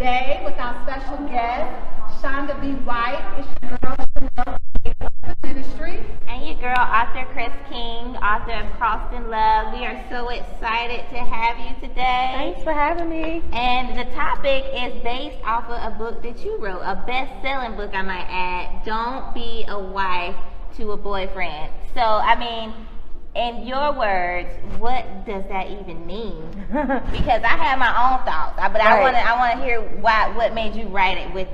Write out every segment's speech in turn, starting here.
today with our special guest, Shonda B. White. It's your girl, Shonda Ministry. And your girl, author Krys King, author of Crossed in Love. We are so excited to have you today. Thanks for having me. And the topic is based off of a book that you wrote, a best-selling book, I might add, Don't Be a Wife to a Boyfriend. So, I mean, in your words, what does that even mean? Because I have my own thoughts, but right. I want to hear what made you write it with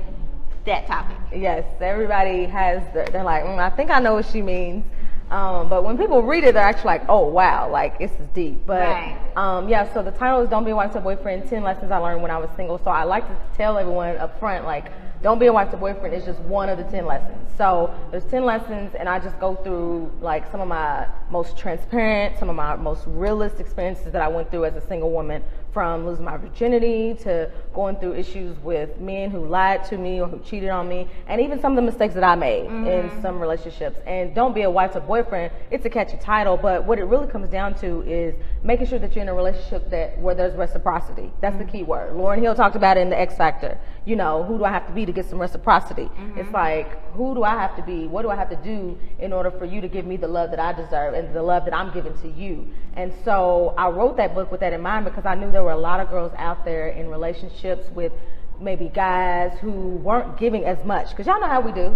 that topic. Yes, everybody has, they're like, I think I know what she means. But when people read it, they're actually like, oh, wow, like, this is deep. But, right. Yeah, so the title is Don't Be a Wife to a Boyfriend, 10 Lessons I Learned When I Was Single. So I like to tell everyone up front, like, don't be a wife to boyfriend is just one of the 10 lessons. So there's 10 lessons, and I just go through like some of my most transparent, some of my most realist experiences that I went through as a single woman, from losing my virginity to going through issues with men who lied to me or who cheated on me, and even some of the mistakes that I made in some relationships. And don't be a wife to boyfriend, it's a catchy title, but what it really comes down to is making sure that you're in a relationship where there's reciprocity. That's the key word. Lauryn Hill talked about it in The X Factor. You know, who do I have to be to get some reciprocity? It's like, who do I have to be? What do I have to do in order for you to give me the love that I deserve and the love that I'm giving to you? And so I wrote that book with that in mind, because I knew there were a lot of girls out there in relationships with maybe guys who weren't giving as much. Because y'all know how we do.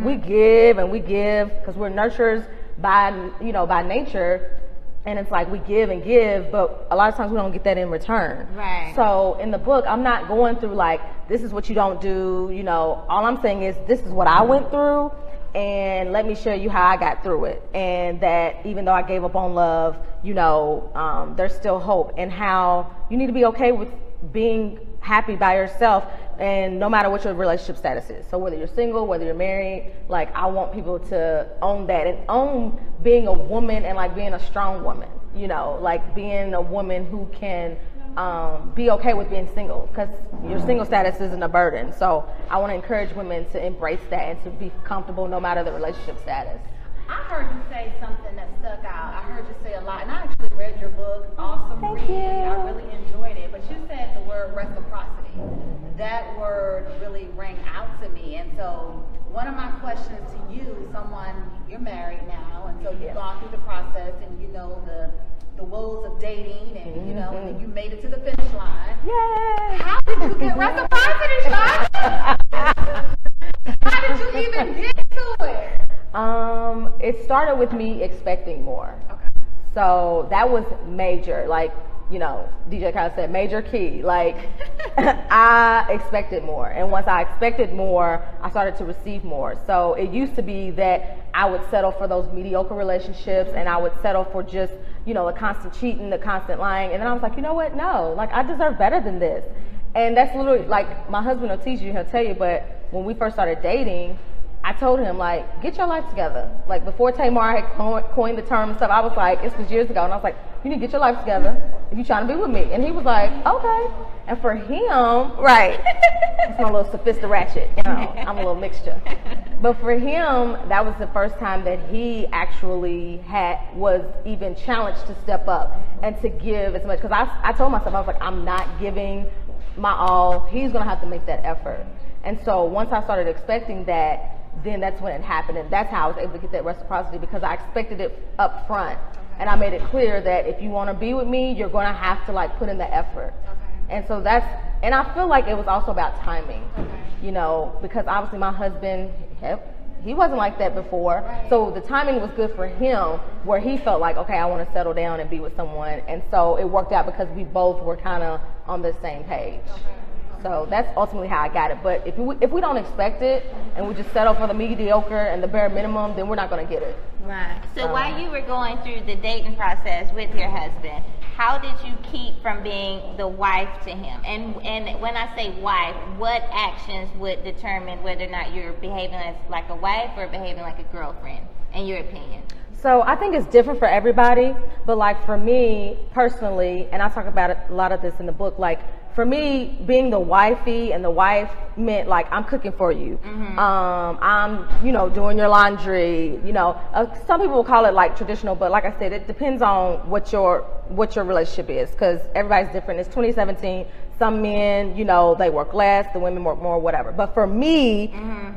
We give and we give because we're nurturers by nature. And it's like we give and give, but a lot of times we don't get that in return. Right. So in the book, I'm not going through like, this is what you don't do, all I'm saying is this is what I went through, and let me show you how I got through it. And that even though I gave up on love, there's still hope, and how you need to be okay with being happy by yourself, and no matter what your relationship status is. So whether you're single, whether you're married, like I want people to own that and own being a woman, and like being a strong woman, like being a woman who can be okay with being single, because your single status isn't a burden. So I want to encourage women to embrace that and to be comfortable no matter the relationship status. I heard you say something that stuck out. I heard you say a lot, and I actually read your book. Awesome read. I really enjoyed it. But you said the word reciprocity. That word really rang out to me. And so one of my questions to you, you're married now, and so you've gone through the process, and you know the woes of dating, and and you made it to the finish line. Yay! How did you get reciprocity, Shonda? How did you even get to it? It started with me expecting more. Okay. So that was major. Like, DJ Khaled said, major key. Like, I expected more. And once I expected more, I started to receive more. So it used to be that I would settle for those mediocre relationships, and I would settle for just, the constant cheating, the constant lying. And then I was like, you know what? No, like, I deserve better than this. And that's literally, like, my husband will teach you, he'll tell you, but when we first started dating, I told him, like, get your life together. Like, before Tamar had coined the term and stuff, I was like, this was years ago, and I was like, you need to get your life together if you're trying to be with me. And he was like, okay. And for him, right, it's my little sophisticated ratchet, I'm a little mixture. But for him, that was the first time that he actually was even challenged to step up and to give as much. Because I told myself, I was like, I'm not giving my all. He's going to have to make that effort. And so once I started expecting that, then that's when it happened, and that's how I was able to get that reciprocity, because I expected it up front, and I made it clear that if you want to be with me, you're going to have to like put in the effort. And so and I feel like it was also about timing, because obviously my husband, he wasn't like that before, so the timing was good for him, where he felt like, okay, I want to settle down and be with someone, and so it worked out because we both were kind of on the same page. So that's ultimately how I got it. But if we don't expect it, and we just settle for the mediocre and the bare minimum, then we're not going to get it. Right. So while you were going through the dating process with your husband, how did you keep from being the wife to him? And when I say wife, what actions would determine whether or not you're behaving as like a wife or behaving like a girlfriend, in your opinion? So I think it's different for everybody, but like for me personally, and I talk about a lot of this in the book, like for me, being the wifey, and the wife meant like I'm cooking for you. I'm, doing your laundry. Some people will call it like traditional, but like I said, it depends on what your relationship is, because everybody's different. It's 2017. some men, you know, they work less, the women work more, whatever. But for me,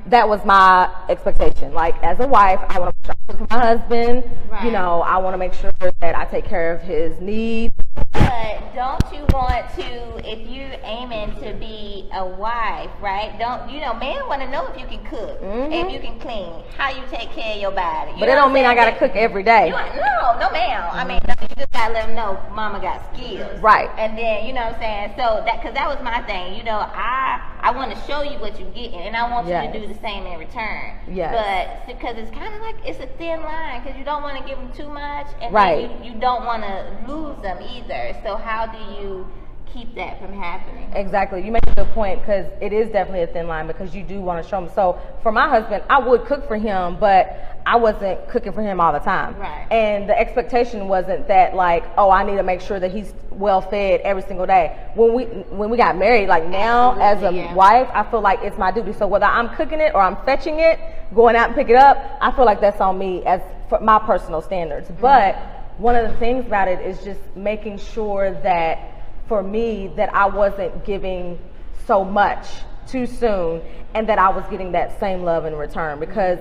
that was my expectation. Like, as a wife, I want to for my husband. Right. You know, I want to make sure that I take care of his needs. But don't you want to, if you're aiming to be a wife, right? Don't, you know, men want to know if you can cook, if you can clean, how you take care of your body. But it don't mean I got to cook every day. No, ma'am. I mean, no, you just got to let them know mama got skills. Right. And then, you know what I'm saying? So, because that was my thing. You know, I want to show you what you're getting, and I want you to do the same in return. Yes. But, because it's kind of like, it's a thin line, because you don't want to give them too much, and right. then you don't want to lose them either. So how do you keep that from happening? Exactly. You make a good point, because it is definitely a thin line, because you do want to show him. So for my husband, I would cook for him, but I wasn't cooking for him all the time. Right. And the expectation wasn't that, like, oh, I need to make sure that he's well fed every single day. When we got married, like now as a wife, I feel like it's my duty. So whether I'm cooking it or I'm fetching it, going out and pick it up, I feel like that's on me as for my personal standards. But one of the things about it is just making sure that for me that I wasn't giving so much too soon, and that I was getting that same love in return, because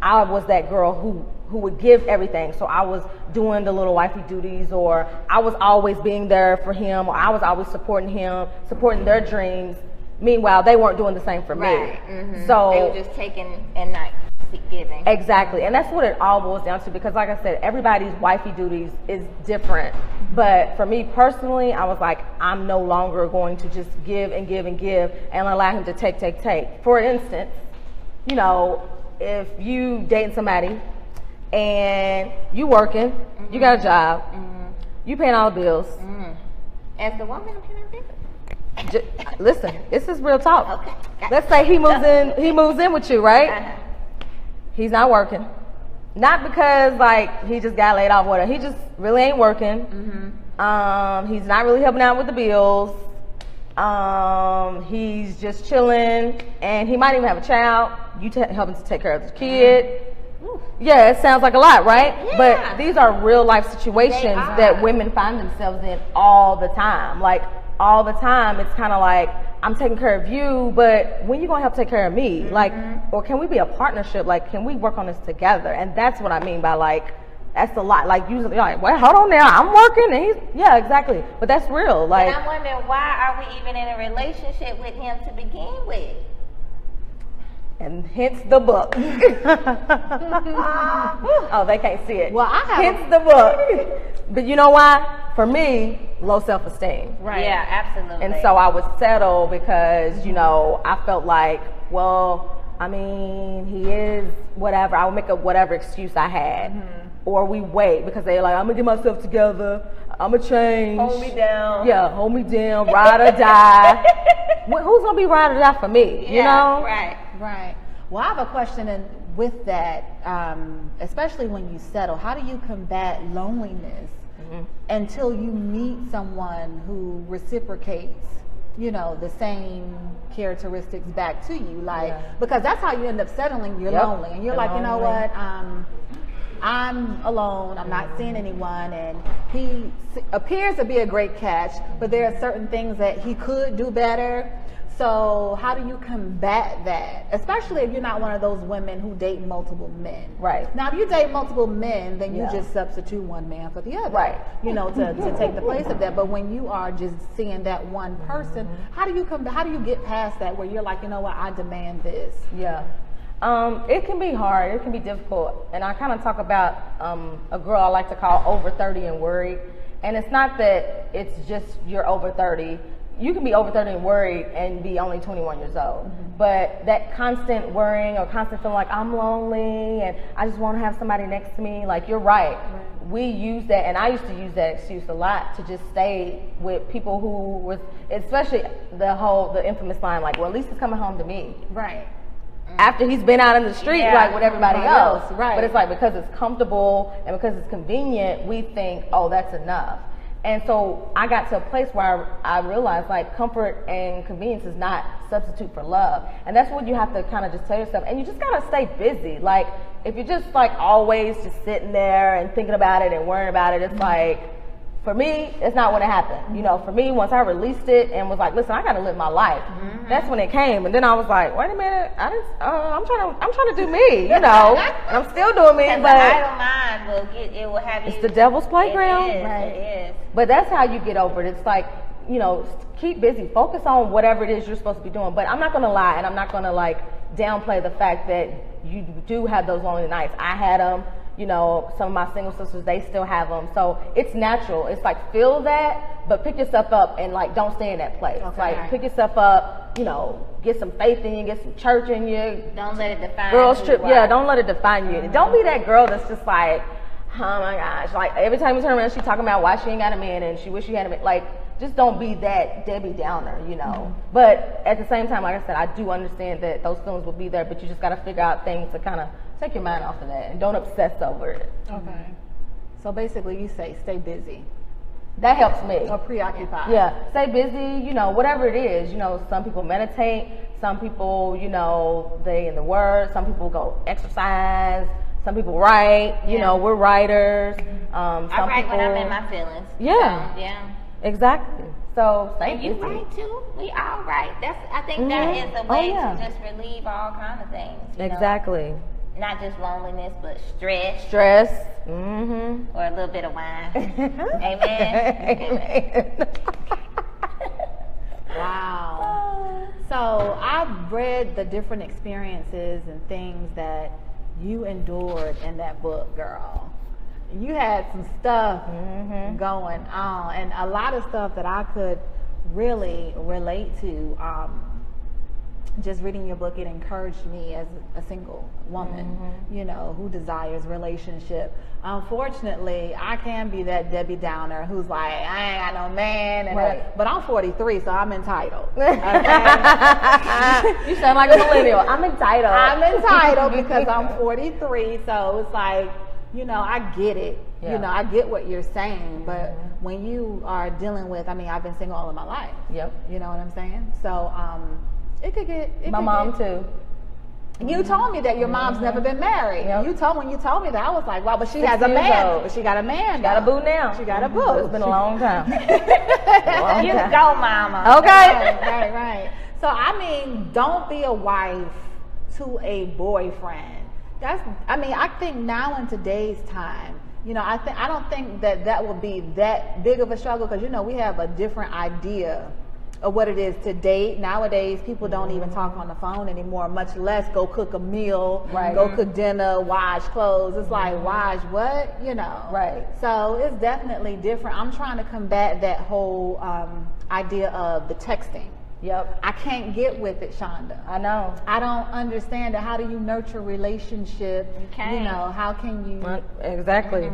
I was that girl who would give everything. So I was doing the little wifey duties, or I was always being there for him, or I was always supporting him, supporting their dreams. Meanwhile, they weren't doing the same for me. So they were just taking and not giving. Exactly. And that's what it all boils down to, because like I said, everybody's wifey duties is different. But for me personally, I was like, I'm no longer going to just give and give and give and allow him to take. For instance, you know, if you dating somebody and you working, you got a job, you paying all the bills. As the woman, I'm paying everything. Listen, this is real talk. Okay. Let's say he moves in with you, right? He's not working. Not because like he just got laid off, whatever. He just really ain't working. He's not really helping out with the bills. He's just chilling, and he might even have a child. You helping to take care of the kid. Yeah, it sounds like a lot, right? Yeah. But these are real life situations that women find themselves in all the time. Like all the time, it's kind of like, I'm taking care of you, but when you gonna help take care of me? Like, or can we be a partnership? Like, can we work on this together? And that's what I mean by like, that's a lot. Like usually, like, well, hold on now, I'm working, and he's, yeah, exactly. But that's real. Like, and I'm wondering, why are we even in a relationship with him to begin with? And hence the book. Oh, they can't see it. Well, I have hence the book. But you know why? For me, low self-esteem. Right. Yeah, absolutely. And so I would settle because, you know, I felt like, well, I mean, he is whatever. I would make up whatever excuse I had. Or we wait because they're like, I'm going to get myself together. I'm going to change. Hold me down. Yeah, hold me down. Ride or die. Who's going to be ride or die for me? You know? Right. Well, I have a question with that, especially when you settle. How do you combat loneliness until you meet someone who reciprocates, you know, the same characteristics back to you? Like, because that's how you end up settling. You're lonely, and you're like, you know what? I'm alone. I'm not seeing anyone, and he appears to be a great catch, but there are certain things that he could do better. So how do you combat that? Especially if you're not one of those women who date multiple men. Right. Now, if you date multiple men, then you just substitute one man for the other. Right. You know, to take the place of that. But when you are just seeing that one person, how do you get past that where you're like, you know what, I demand this? Yeah. It can be hard. It can be difficult. And I kind of talk about a girl I like to call over 30 and worried. And it's not that it's just you're over 30. You can be over 30 and worried and be only 21 years old. But that constant worrying or constant feeling like I'm lonely and I just want to have somebody next to me, like you're right. We use that, and I used to use that excuse a lot to just stay with people who was, especially the infamous line like, well, at least he's coming home to me. Right. After he's been out in the street like with everybody else. Right. But it's like because it's comfortable and because it's convenient, we think, oh, that's enough. And so I got to a place where I realized like comfort and convenience is not substitute for love. And that's what you have to kind of just tell yourself. And you just got to stay busy. Like if you're just like always just sitting there and thinking about it and worrying about it, it's like For me, it's not when it happened. You know, for me, once I released it and was like, listen, I gotta live my life. That's when it came. And then I was like, wait a minute, I'm trying to do me, you know. And I'm still doing me, Because but the idle mind will have you. it's the devil's playground. It is, Right. it is. But that's how you get over it. It's like, you know, keep busy. Focus on whatever it is you're supposed to be doing. But I'm not gonna lie, and I'm not gonna like downplay the fact that you do have those lonely nights. I had them. You know, some of my single sisters, they still have them. So it's natural. It's like, feel that, but pick yourself up and like, don't stay in that place. Okay. Like, pick yourself up, you know, get some faith in you, get some church in you. Don't let it define Girls who trip, you yeah, are. don't let it define you. Don't be that girl that's just like, oh my gosh, like every time you turn around, she talking about why she ain't got a man and she wish she had a man. Like, just don't be that Debbie Downer, you know. But at the same time, like I said, I do understand that those feelings will be there, but you just got to figure out things to kind of take your mind off of that and don't obsess over it. Okay. So basically, you say stay busy That helps me. or preoccupied. Yeah, stay busy, you know, whatever it is. You know, some people meditate, some people, you know, they in the Word, some people go exercise, some people write, you know, we're writers. Some I write people, when I'm in my feelings. Yeah. So, yeah. Exactly. So stay And you busy. write too. We all write. I think that is a Oh, way yeah. to just relieve all kind of things. You know? Exactly. Not just loneliness, but stress Stress. Mm-hmm. or a little bit of wine. Amen. Amen. Wow. So I've read the different experiences and things that you endured in that book, girl. You had some stuff going on, and a lot of stuff that I could really relate to. Just reading your book, it encouraged me as a single woman, you know, who desires relationship. Unfortunately, I can be that Debbie Downer who's like, I ain't got no man, and Right. but I'm 43, so I'm entitled. Okay? You sound like a millennial. I'm entitled. I'm entitled because I'm 43, so it's like, you know, I get it. Yeah. You know, I get what you're saying, but when you are dealing with, I mean, I've been single all of my life. Yep. You know what I'm saying? So, it could get. My mom too. You told me that your mom's never been married. Yep. When you told me that, I was like, wow, but she 6 has a years man. old. But she got a man. Got a though. boo now. She got a boo. It's been a long time. You go, mama. Okay. Right. So I mean, don't be a wife to a boyfriend. I think now in today's time, you know, I don't think that will be that big of a struggle because, you know, we have a different idea of what it is to date. Nowadays, people don't even talk on the phone anymore, much less go cook a meal, Right. go cook dinner, wash clothes. It's like, wash what? You know. Right. So it's definitely different. I'm trying to combat that whole idea of the texting. Yep. I can't get with it, Shonda. I know. I don't understand it. How do you nurture relationship? You can't. You know, how can you? Exactly.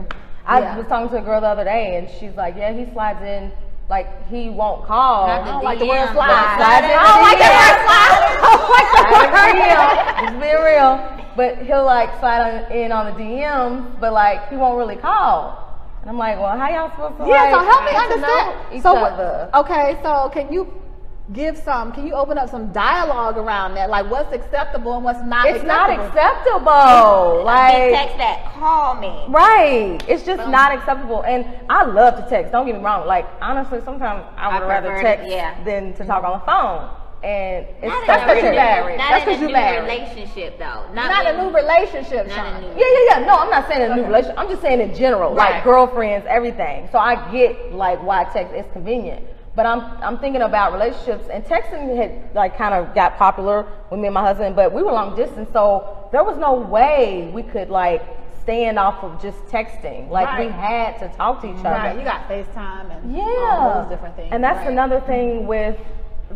I Yeah. was talking to a girl the other day, and she's like, "Yeah, he slides in. Like he won't call. Not I don't like the word DM, slide. Slide in I don't like the word slide. I don't like the word real. Just being real. But he'll like slide in on the DMs, but like he won't really call. And I'm like, well, how y'all supposed to? Yeah, like, so help me get to know understand. each So other? okay, so can you open up some dialogue around that? Like what's acceptable and what's not It's not acceptable? acceptable. Big Like, text that call me. right. It's just not acceptable. And I love to text. Don't get me wrong. Like, honestly, sometimes I would rather prefer text to- yeah. than to talk on the phone. And it's Not That's in 'cause a you're new- married. Not That's in 'cause a you're new married. relationship though. Not a new relationship, Not a Shonda. new. Yeah. No, I'm not saying a new relationship. I'm just saying in general, Right. like girlfriends, everything. So I get like why text is convenient. But I'm thinking about relationships, and texting had like kind of got popular with me and my husband, but we were long distance, so there was no way we could like stand off of just texting. Like we Right. had to talk to each other. Right, you got FaceTime and Yeah. all those different things. And that's right. another thing with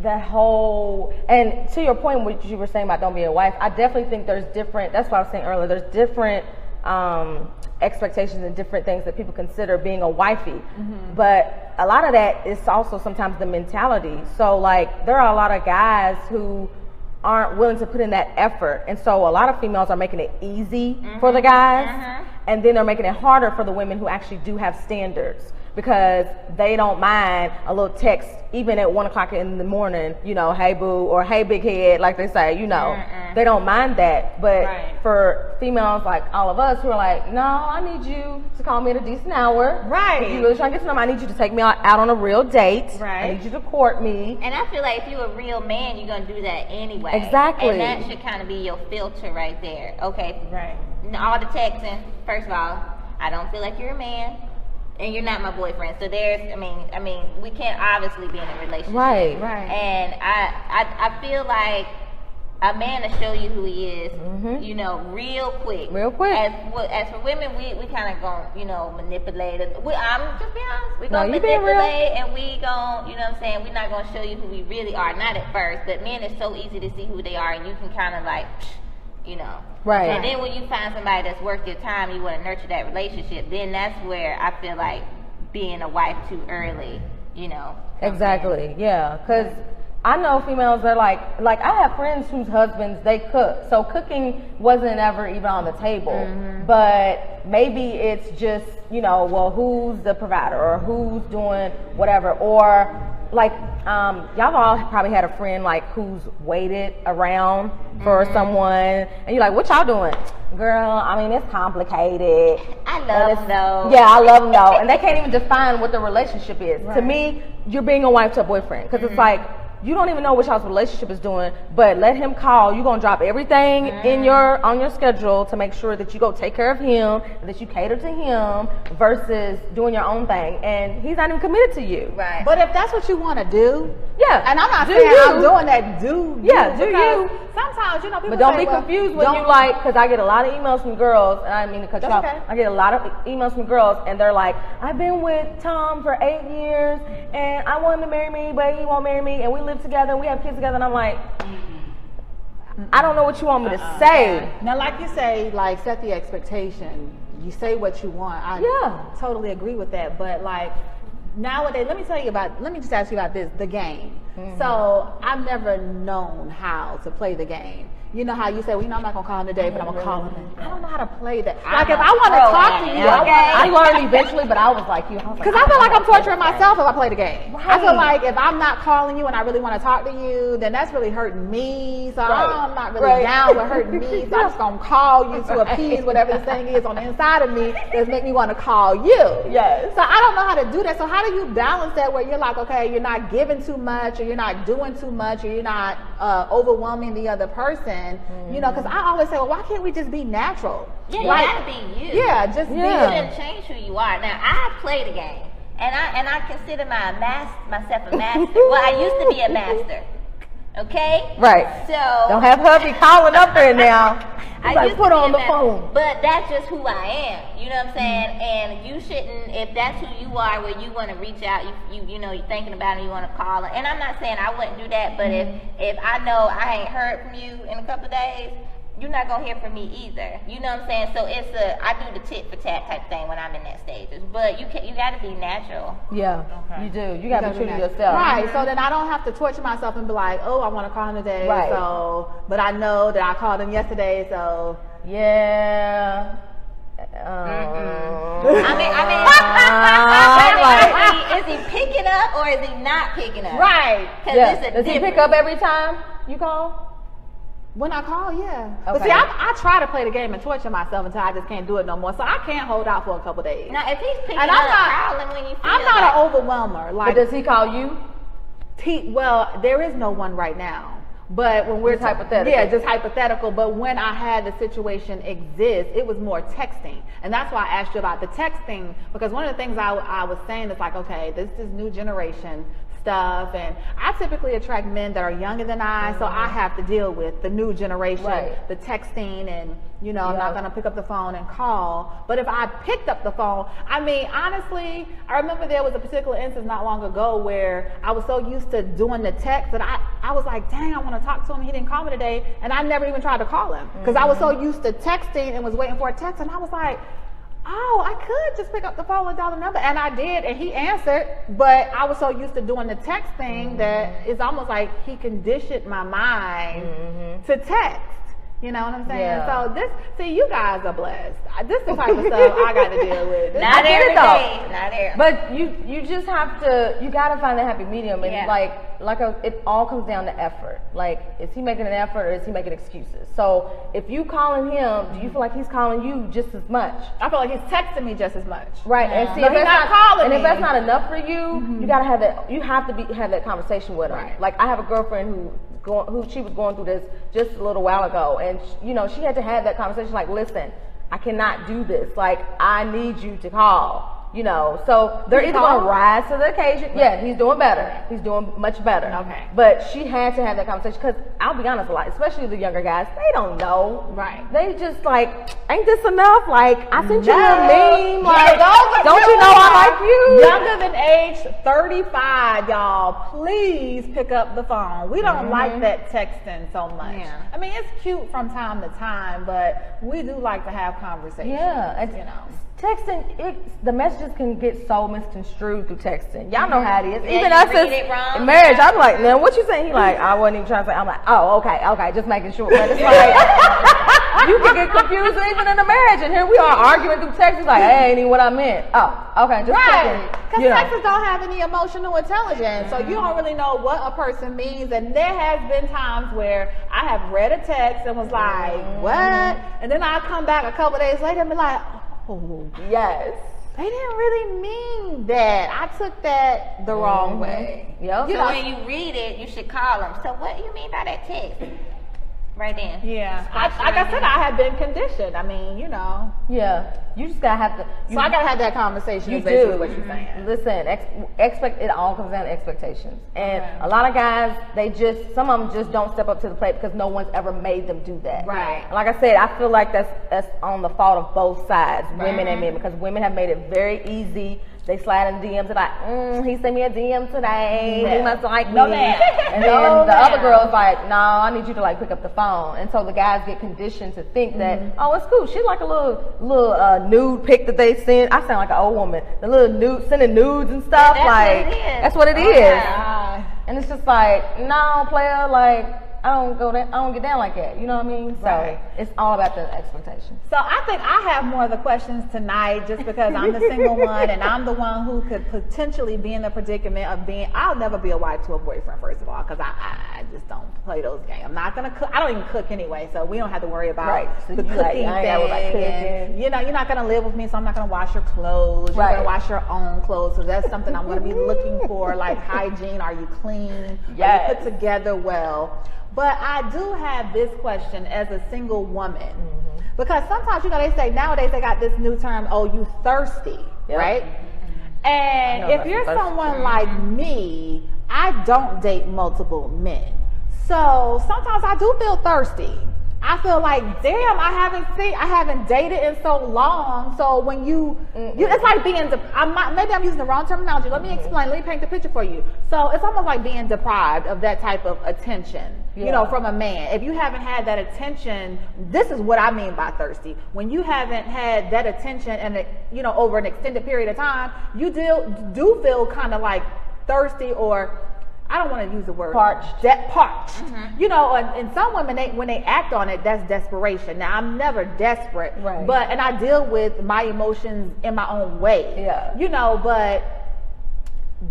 that whole, and to your point, what you were saying about don't be a wife, I definitely think there's different, that's what I was saying earlier, there's different expectations and different things that people consider being a wifey. But a lot of that is also sometimes the mentality. So like there are a lot of guys who aren't willing to put in that effort, and so a lot of females are making it easy for the guys, and then they're making it harder for the women who actually do have standards. because they don't mind a little text even at 1 o'clock in the morning, you know, hey boo, or hey big head, like they say, you know. They don't mind that. But for females like all of us who are like, no, I need you to call me at a decent hour. Right. If you really trying to get to know me, I need you to take me out on a real date. Right. I need you to court me. And I feel like if you're a real man, you're going to do that anyway. Exactly. And that should kind of be your filter right there. Okay. Right. All the texting, first of all, I don't feel like you're a man. And you're not my boyfriend, so there's, I mean, we can't obviously be in a relationship, Right. And I feel like a man to show you who he is, you know, real quick. As for women, we kind of gonna, you know, manipulate it. I'm just being honest. We gonna manipulate, and we gonna, you know what I'm saying. We're not gonna show you who we really are. Not at first, but men, it's so easy to see who they are, and you can kind of like, you know. Right. And then when you find somebody that's worth your time, you want to nurture that relationship, then that's where I feel like being a wife too early, you know. Exactly, yeah. Because I know females that like I have friends whose husbands, they cook. So cooking wasn't ever even on the table. But maybe it's just, you know, well, who's the provider or who's doing whatever. Or like, y'all all probably had a friend like who's waited around for someone, and you're like, what y'all doing? Girl, I mean, it's complicated. I love them though. Yeah, I love them though. And they can't even define what the relationship is. To me, you're being a wife to a boyfriend. Because it's like, you don't even know what y'all's relationship is doing, but let him call. You're gonna drop everything on your schedule to make sure that you go take care of him, and that you cater to him, versus doing your own thing. And he's not even committed to you. Right. But if that's what you want to do, Yeah. and I'm not do saying you. I'm doing that, do you. Sometimes, you know, people But don't say, be well, confused when don't- you like, because I get a lot of emails from girls, and I didn't mean to cut you off. That's okay. I get a lot of emails from girls, and they're like, I've been with Tom for 8 years, and I want him to marry me, but he won't marry me, and we live together, and we have kids together, and I'm like, I don't know what you want me to say. Now, like you say, like set the expectation. You say what you want. I totally agree with that. But like nowadays, let me just ask you about this, the game. So I've never known how to play the game. You know how you say, well, you know, I'm not gonna call him today, but I'm gonna call him. I don't know how to play that. Like if I want to talk to you, I learned eventually, but I was like you. Because I feel like I'm torturing myself if I play the game. I feel like if I'm not calling you and I really want to talk to you, then that's really hurting me. So I'm not really down with hurting me. So I'm just going to call you to appease whatever this thing is on the inside of me that's make me want to call you. Yes. So I don't know how to do that. So how do you balance that where you're like, okay, you're not giving too much, or you're not doing too much, or you're not overwhelming the other person? You know, because I always say, well, why can't we just be natural? Yeah, you like, gotta be you. Yeah, just be. You shouldn't change who you are. Now, I play the game, and I consider myself a master. Well, I used to be a master. Okay. Right. So don't have hubby calling up there now. I used put to be on a the master, phone. but that's just who I am. You know what I'm saying? And you shouldn't, if that's who you are, where you want to reach out, you know, you're thinking about it, you want to call it. And I'm not saying I wouldn't do that, but if I know I ain't heard from you in a couple of days, you're not gonna hear from me either. You know what I'm saying? So I do the tit for tat type thing when I'm in that stages. But you gotta be natural. Yeah, you do. You gotta be true to yourself. Right. So then I don't have to torture myself and be like, oh, I want to call him today. Right. So, but I know that I called him yesterday. So yeah. Is he picking up or is he not picking up? Right. Does he pick up every time you call? When I call, yeah. Okay. But see, I try to play the game and torture myself until I just can't do it no more. So I can't hold out for a couple days. Now, if he's picking And up, I'm calling when you feel I'm not an overwhelmer. Like, But does he call you? well, there is no one right now. But when we're Just hypothetical. Yeah, just hypothetical. But when I had the situation exist, it was more texting. And that's why I asked you about the texting, because one of the things I was saying is like, okay, this is new generation stuff, and I typically attract men that are younger than I, so I have to deal with the new generation, the texting, and you know, I'm not gonna pick up the phone and call. But if I picked up the phone, I mean, honestly, I remember there was a particular instance not long ago where I was so used to doing the text that I was like, dang, I want to talk to him. He didn't call me today, and I never even tried to call him because I was so used to texting and was waiting for a text, and I was like, oh, I could just pick up the phone and dial the number. And I did, and he answered, but I was so used to doing the text thing that it's almost like he conditioned my mind to text. You know what I'm saying? Yeah. So you guys are blessed. This is the type of stuff I got to deal with. Not every day. Not every. But you just have to, you gotta find the happy medium, and Yeah. it all comes down to effort. Like, is he making an effort or is he making excuses? So if you calling him, do you feel like he's calling you just as much? I feel like he's texting me just as much. Right, and see, So he's not calling me. if that's not enough for you, you gotta have that. You have to have that conversation with him. Right. Like, I have a girlfriend who she was going through this just a little while ago, and she had to have that conversation. Like, listen, I cannot do this. Like, I need you to call. So they're either going to rise to the occasion. Yeah, he's doing better. He's doing much better. Okay. But she had to have that conversation, because I'll be honest, a lot, especially the younger guys, they don't know. Right. They just like, ain't this enough? Like, I sent you a Yeah, meme. Like, those don't you know I like you? Younger than age 35, y'all, please pick up the phone. We don't like that texting so much. Yeah. I mean, it's cute from time to time, but we do like to have conversations. Yeah, texting, the messages can get so misconstrued through texting. Y'all know how it is. Yeah, Even you us read it wrong. in marriage, I'm like, man, what you saying? He like, I wasn't even trying to say. I'm like, oh, okay, just making sure. But it's like, you can get confused even in a marriage, and here we are arguing through text. It's like, hey, ain't even what I meant. Oh, okay, just checking. Because texts don't have any emotional intelligence, so you don't really know what a person means. And there has been times where I have read a text and was like, what? And then I come back a couple days later and be like, oh, yes. they didn't really mean that. I took that the wrong way. Yep. So when you read it, you should call them. So what do you mean by that text? Right then. Yeah. Like I said, I have been conditioned. I mean, Yeah. You just gotta have to. So I gotta have that conversation. You is basically do. what you're saying. Listen, expect it all comes down to expectations, and a lot of guys, some of them just don't step up to the plate because no one's ever made them do that. Right. And like I said, I feel like that's on the fault of both sides, women and men, because women have made it very easy. They slide in DMs and like, he sent me a DM today. He must like me. And then the other girl's like, no, I need you to like pick up the phone. And so the guys get conditioned to think that, oh, it's cool. She like a little nude pic that they send. I sound like an old woman. The little nude, sending nudes and stuff. That's what it is. Yeah. And it's just like, no, player, like, I don't get down like that. You know what I mean? So it's all about the expectation. So I think I have more of the questions tonight, just because I'm the single one and I'm the one who could potentially be in the predicament of I'll never be a wife to a boyfriend, first of all, because I just don't play those games. I'm not gonna cook. I don't even cook anyway, so we don't have to worry about So the you cooking like, thing. And, you're not gonna live with me, so I'm not gonna wash your clothes. You're gonna wash your own clothes, so that's something I'm gonna be looking for, like hygiene. Are you clean? Are you put together well? But I do have this question as a single woman, because sometimes, they say nowadays they got this new term, oh, you thirsty, right? And if you're someone like me, I don't date multiple men. So sometimes I do feel thirsty. I feel like, damn, I haven't dated in so long. So when it's like being, maybe I'm using the wrong terminology. Let me explain. Let me paint the picture for you. So it's almost like being deprived of that type of attention, from a man. If you haven't had that attention, this is what I mean by thirsty. When you haven't had that attention and, over an extended period of time, you do feel kind of like thirsty, or I don't want to use the word parched. Parched. And some women, when they act on it, that's desperation. Now, I'm never desperate, and I deal with my emotions in my own way. Yeah. But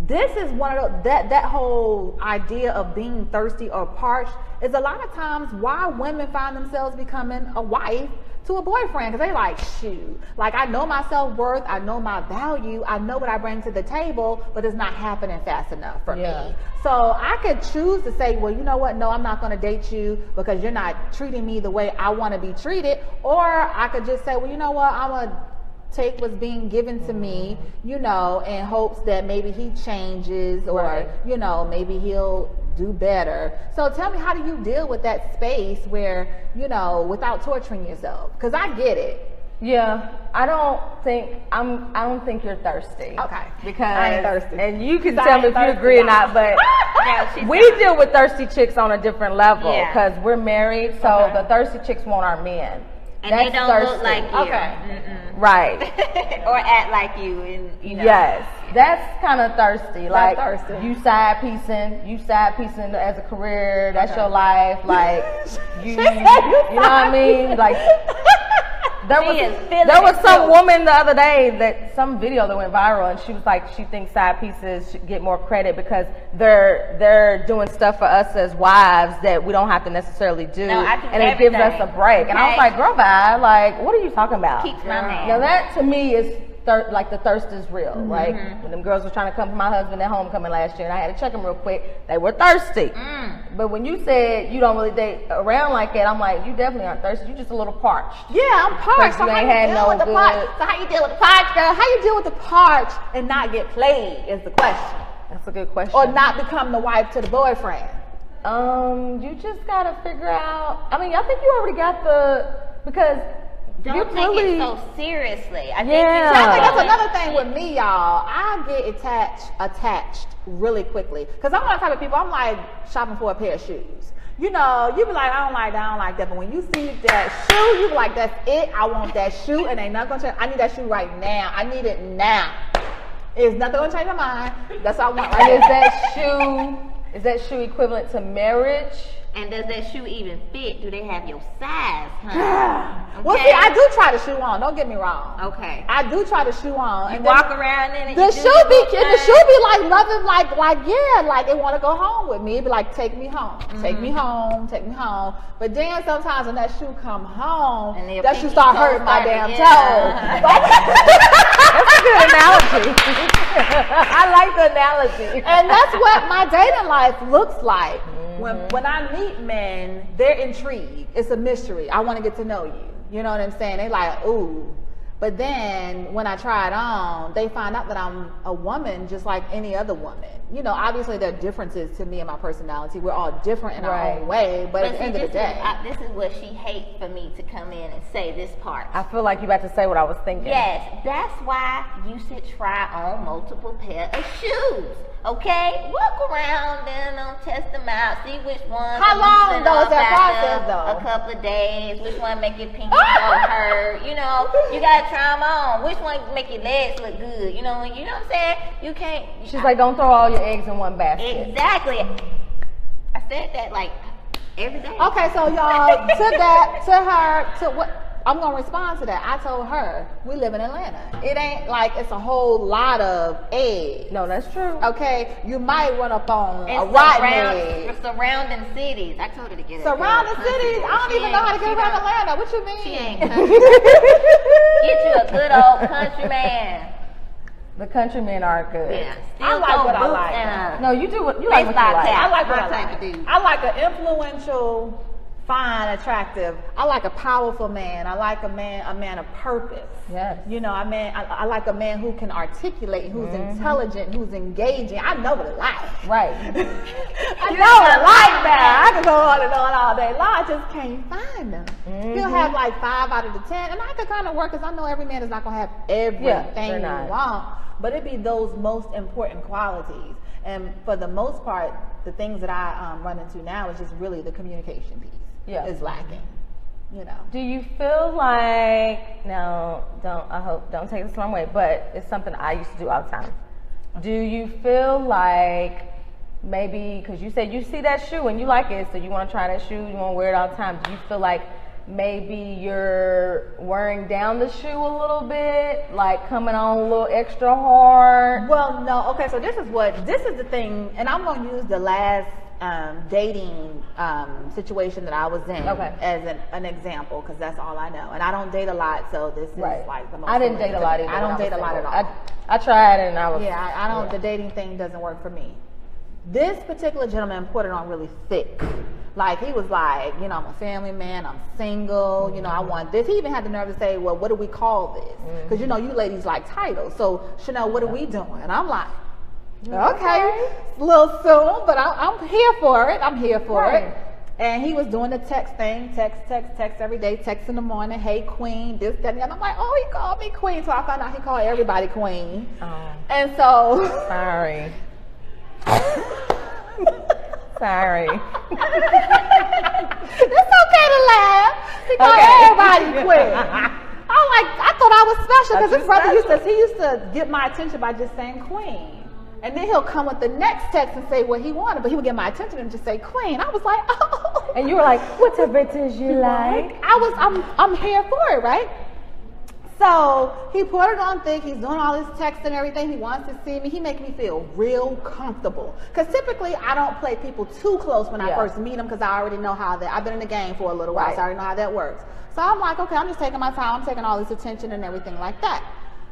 this is one of that whole idea of being thirsty or parched is a lot of times why women find themselves becoming a wife to a boyfriend, because they like, shoot, like, I know my self-worth, I know my value, I know what I bring to the table, but it's not happening fast enough for me. So I could choose to say, well, you know what, no, I'm not going to date you because you're not treating me the way I want to be treated. Or I could just say, well, you know what, I'm going to take what's being given to me, in hopes that maybe he changes, or, maybe he'll do better. So tell me, how do you deal with that space where, without torturing yourself? Because I get it. Yeah, I don't think you're thirsty. Okay. Because I ain't thirsty. And you can tell me if you agree or not, but we deal with thirsty chicks on a different level because we're married, so the thirsty chicks want our men. And they don't look like you. Okay. Right. Or act like you, and you know. Yes, that's kind of thirsty. Like thirsty. you side piecing as a career. That's your life. Like you know what I mean? Like there was some woman the other day that some video that went viral, and she was like, she thinks side pieces should get more credit because they're doing stuff for us as wives that we don't have to necessarily do, and it gives us a break. Okay. And I was like, girl, bye. Like, what are you talking about? Keeps my man. Now that to me is like the thirst is real. Like when them girls were trying to come for my husband at homecoming last year, and I had to check them real quick. They were thirsty. But when you said you don't really date around like that, I'm like, you definitely aren't thirsty. You just a little parched. Yeah, I'm parched. So how you deal with the parched? So how you deal with the parched, girl? How you deal with the parched and not get played is the question. That's a good question. Or not become the wife to the boyfriend. You just gotta figure out. I mean, I think you already got because. Don't take it so seriously. I think that's another thing with me, y'all. I get attached really quickly. Because I'm one of the type of people, I'm like shopping for a pair of shoes. You know, you be like, I don't like that. But when you see that shoe, you be like, that's it. I want that shoe, and ain't nothing gonna change. I need that shoe right now. I need it now. It's nothing gonna change my mind. That's all I want. Right? Is that shoe equivalent to marriage? And does that shoe even fit? Do they have your size, honey? Okay. Well, see, I do try the shoe on. Don't get me wrong. Okay. I do try the shoe on. You walk around in it. The shoe be like loving, like it want to go home with me. It be like, take me home, take me home. But then sometimes when that shoe come home, that shoe start hurting my damn toe. That's a good analogy. I like the analogy. And that's what my dating life looks like. When I meet men, they're intrigued. It's a mystery. I want to get to know you. You know what I'm saying? They like, ooh. But then when I try it on, they find out that I'm a woman just like any other woman. You know, obviously there are differences to me and my personality. We're all different in our own way. But at the end of the day. This is what she hates for me to come in and say this part. I feel like you about to say what I was thinking. Yes, that's why you should try on multiple pair of shoes. Okay? Walk around and test them out. See which one. How long though is that process though? A couple of days. Which one make your pinky toe hurt? You know, you gotta try them on. Which one make your legs look good? You know what I'm saying? You can't. She's like, don't throw all your eggs in one basket. Exactly. I said that like every day. Okay, so y'all, to what? I'm gonna respond to that. I told her we live in Atlanta. It ain't like it's a whole lot of eggs. No, that's true. Okay, you might run up on a rotten egg. Surrounding cities. I told her to get it. Surrounding cities. I don't even know how to get around Atlanta. What you mean? She ain't country. Get you a good old country man. The countrymen are good. Yeah. I like what I like. No, you do what you like. What you like. I like what I like. I like an influential, fine, attractive. I like a powerful man. I like a man of purpose. Yes. You know, I like a man who can articulate, who's intelligent, who's engaging. I know what I like. Right. I know what I like now. I can go on and on all day long. I just can't find them. He'll have like 5 out of the 10, and I can kind of work because I know every man is not going to have everything you want. But it be those most important qualities. And for the most part, the things that I run into now is just really the communication piece. Yeah. Is lacking. You know. Do you feel like don't take this the wrong way, but it's something I used to do all the time. Do you feel like maybe because you said you see that shoe and you like it, so you want to try that shoe, you want to wear it all the time? Do you feel like maybe you're wearing down the shoe a little bit, like coming on a little extra hard? Well, no. Okay, so this is the thing, and I'm going to use the last dating situation that I was in as an example, because that's all I know, and I don't date a lot, so this is like the most. I didn't date a lot either. I don't date a lot at all. I tried and I was. Yeah, I don't. The dating thing doesn't work for me. This particular gentleman put it on really thick. Like, he was like, you know, I'm a family man, I'm single, you know, I want this. He even had the nerve to say, well, what do we call this? Because, you know, you ladies like titles. So, Chanel, what are we doing? And I'm like, okay, it's a little soon, but I'm here for it. I'm here for it. And he was doing the text thing, text every day, text in the morning, hey, queen, this, that, and the other. I'm like, oh, he called me queen. So I found out he called everybody queen. Oh. And so. Sorry. Sorry. It's okay to laugh. He called everybody queen. I thought I was special because his brother used to get my attention by just saying queen. And then he'll come with the next text and say what he wanted, but he would get my attention and just say queen. I was like, oh. And you were like, whatever it is you like. I'm here for it, right? So he put it on thick. He's doing all this text and everything. He wants to see me. He makes me feel real comfortable. Because typically I don't play people too close when I first meet them because I already know how I've been in the game for a little while, so I already know how that works. So I'm like, okay, I'm just taking my time. I'm taking all this attention and everything like that.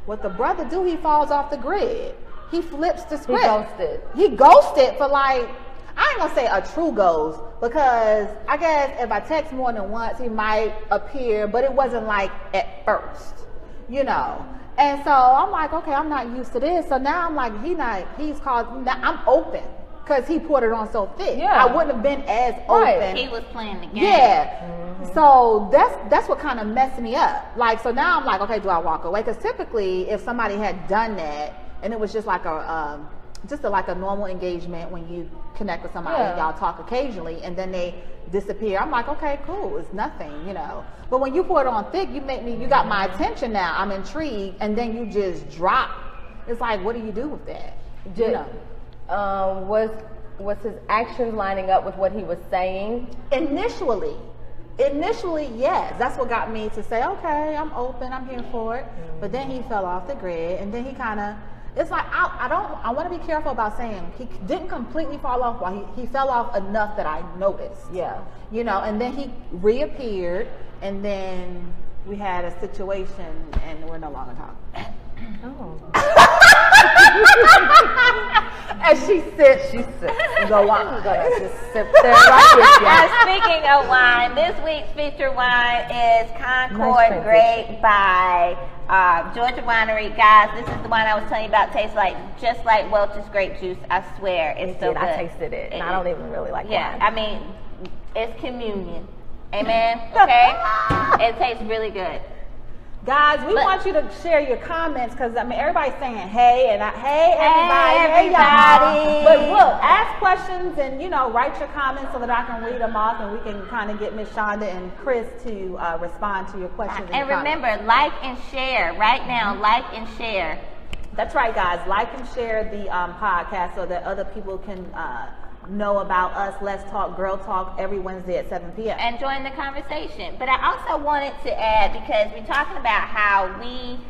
What the brother do, he falls off the grid. He flips the script. He ghosted for like, I ain't gonna say a true ghost, because I guess if I text more than once, he might appear, but it wasn't like at first, you know. And so I'm like, okay, I'm not used to this. So now I'm like, I'm open. Because he put it on so thick. Yeah. I wouldn't have been as open. He was playing the game. Yeah. Mm-hmm. So that's what kind of messed me up. Like, so now I'm like, okay, do I walk away? Because typically, if somebody had done that, and it was just like a normal engagement when you connect with somebody and y'all talk occasionally, and then they disappear, I'm like, okay, cool, it's nothing, you know. But when you pour it on thick, you got my attention now. I'm intrigued, and then you just drop. It's like, what do you do with that? You know. Was his actions lining up with what he was saying? Initially, yes. That's what got me to say, okay, I'm open, I'm here for it. Mm-hmm. But then he fell off the grid, and then he kind of, it's like, I want to be careful about saying he didn't completely fall off, while he fell off enough that I noticed. Yeah. You know, and then he reappeared, and then we had a situation, and we're no longer talking. Oh. And she sits. The wine. Just sip there right with you. And speaking of wine, this week's featured wine is Concord Grape by Georgia Winery. Guys, this is the wine I was telling you about. Tastes just like Welch's grape juice. I swear, it's so good. I tasted it, and I don't even really like wine. I mean, it's communion. Amen. Okay. It tastes really good. Guys, we want you to share your comments, because I mean everybody's saying hey, and hey everybody, hey y'all. But look, ask questions and write your comments so that I can read them off, and we can kind of get Miss Shonda and Krys to respond to your questions. And remember, like and share right now. Like and share. That's right, guys. Like and share the podcast so that other people can know about us. Let's Talk Girl Talk every Wednesday at 7 p.m. and join the conversation. But I also wanted to add, because we're talking about how we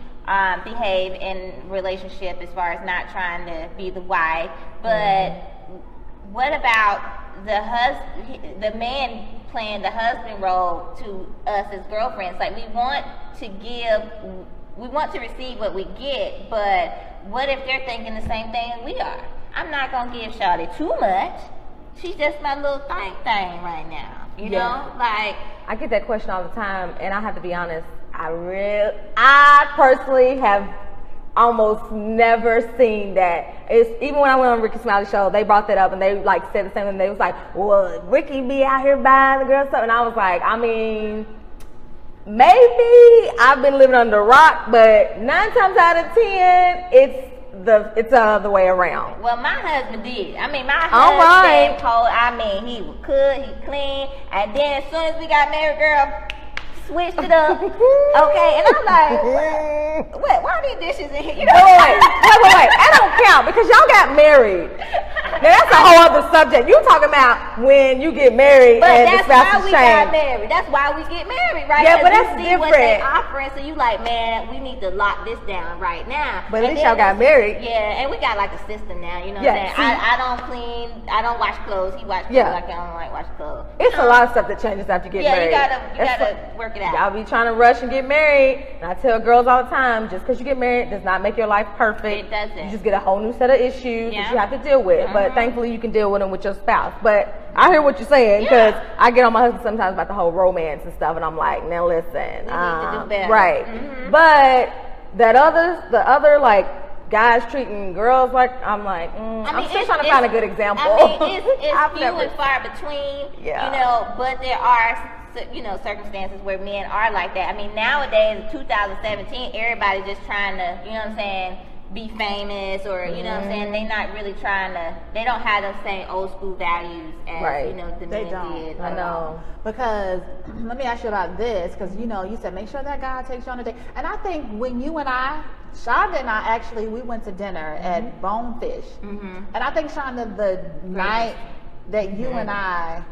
behave in relationship as far as not trying to be the wife, but what about the man playing the husband role to us as girlfriends? Like, we want to receive what we get, but what if they're thinking the same thing as we are? I'm not gonna give Shawty too much. She's just my little thing right now. You know, like, I get that question all the time, and I have to be honest. I personally have almost never seen that. It's even when I went on Ricky Smiley's show, they brought that up, and they said the same thing. They was like, "Well, Ricky be out here buying the girl stuff," and I was like, I mean, maybe I've been living under a rock, but 9 times out of 10, it's the other way around. Well, my husband did. I mean, my husband he was cook, he clean, and then as soon as we got married, girl, switched it up. Okay, and I'm like, what? Why are these dishes in here? Wait. That don't count, because y'all got married. Now that's a whole other subject. You talking about when you get married, but and that's the spouse why we got married. That's why we get married, right? Yeah, but that's you see different. What they offering, so you like, man, we need to lock this down right now. But at least y'all got married. Yeah, and we got like a system now. You know what I'm saying? I don't clean. I don't wash clothes. He wash clothes. Like, I don't like wash clothes. It's a lot of stuff that changes after you get married. Yeah, you gotta work it out. Y'all be trying to rush and get married, and I tell girls all the time, just because you get married does not make your life perfect. It doesn't. You just get a whole new set of issues that you have to deal with. But thankfully, you can deal with them with your spouse. But I hear what you're saying, because I get on my husband sometimes about the whole romance and stuff, and I'm like, now listen, we need to do better. Right? But the other like guys treating girls like, I'm like, I'm still trying to find a good example. I mean, it's few and far between. You know, but there are circumstances where men are like that. I mean, nowadays, in 2017, everybody's just trying to, you know what I'm saying, be famous or, you know what I'm saying? They're not really trying to, they don't have the same old school values as, you know, the men did. I know. Because, let me ask you about this, because, you know, you said make sure that guy takes you on a date. And I think when you and I, Shonda and I actually, we went to dinner at Bonefish. And I think, Shonda, the night that you and I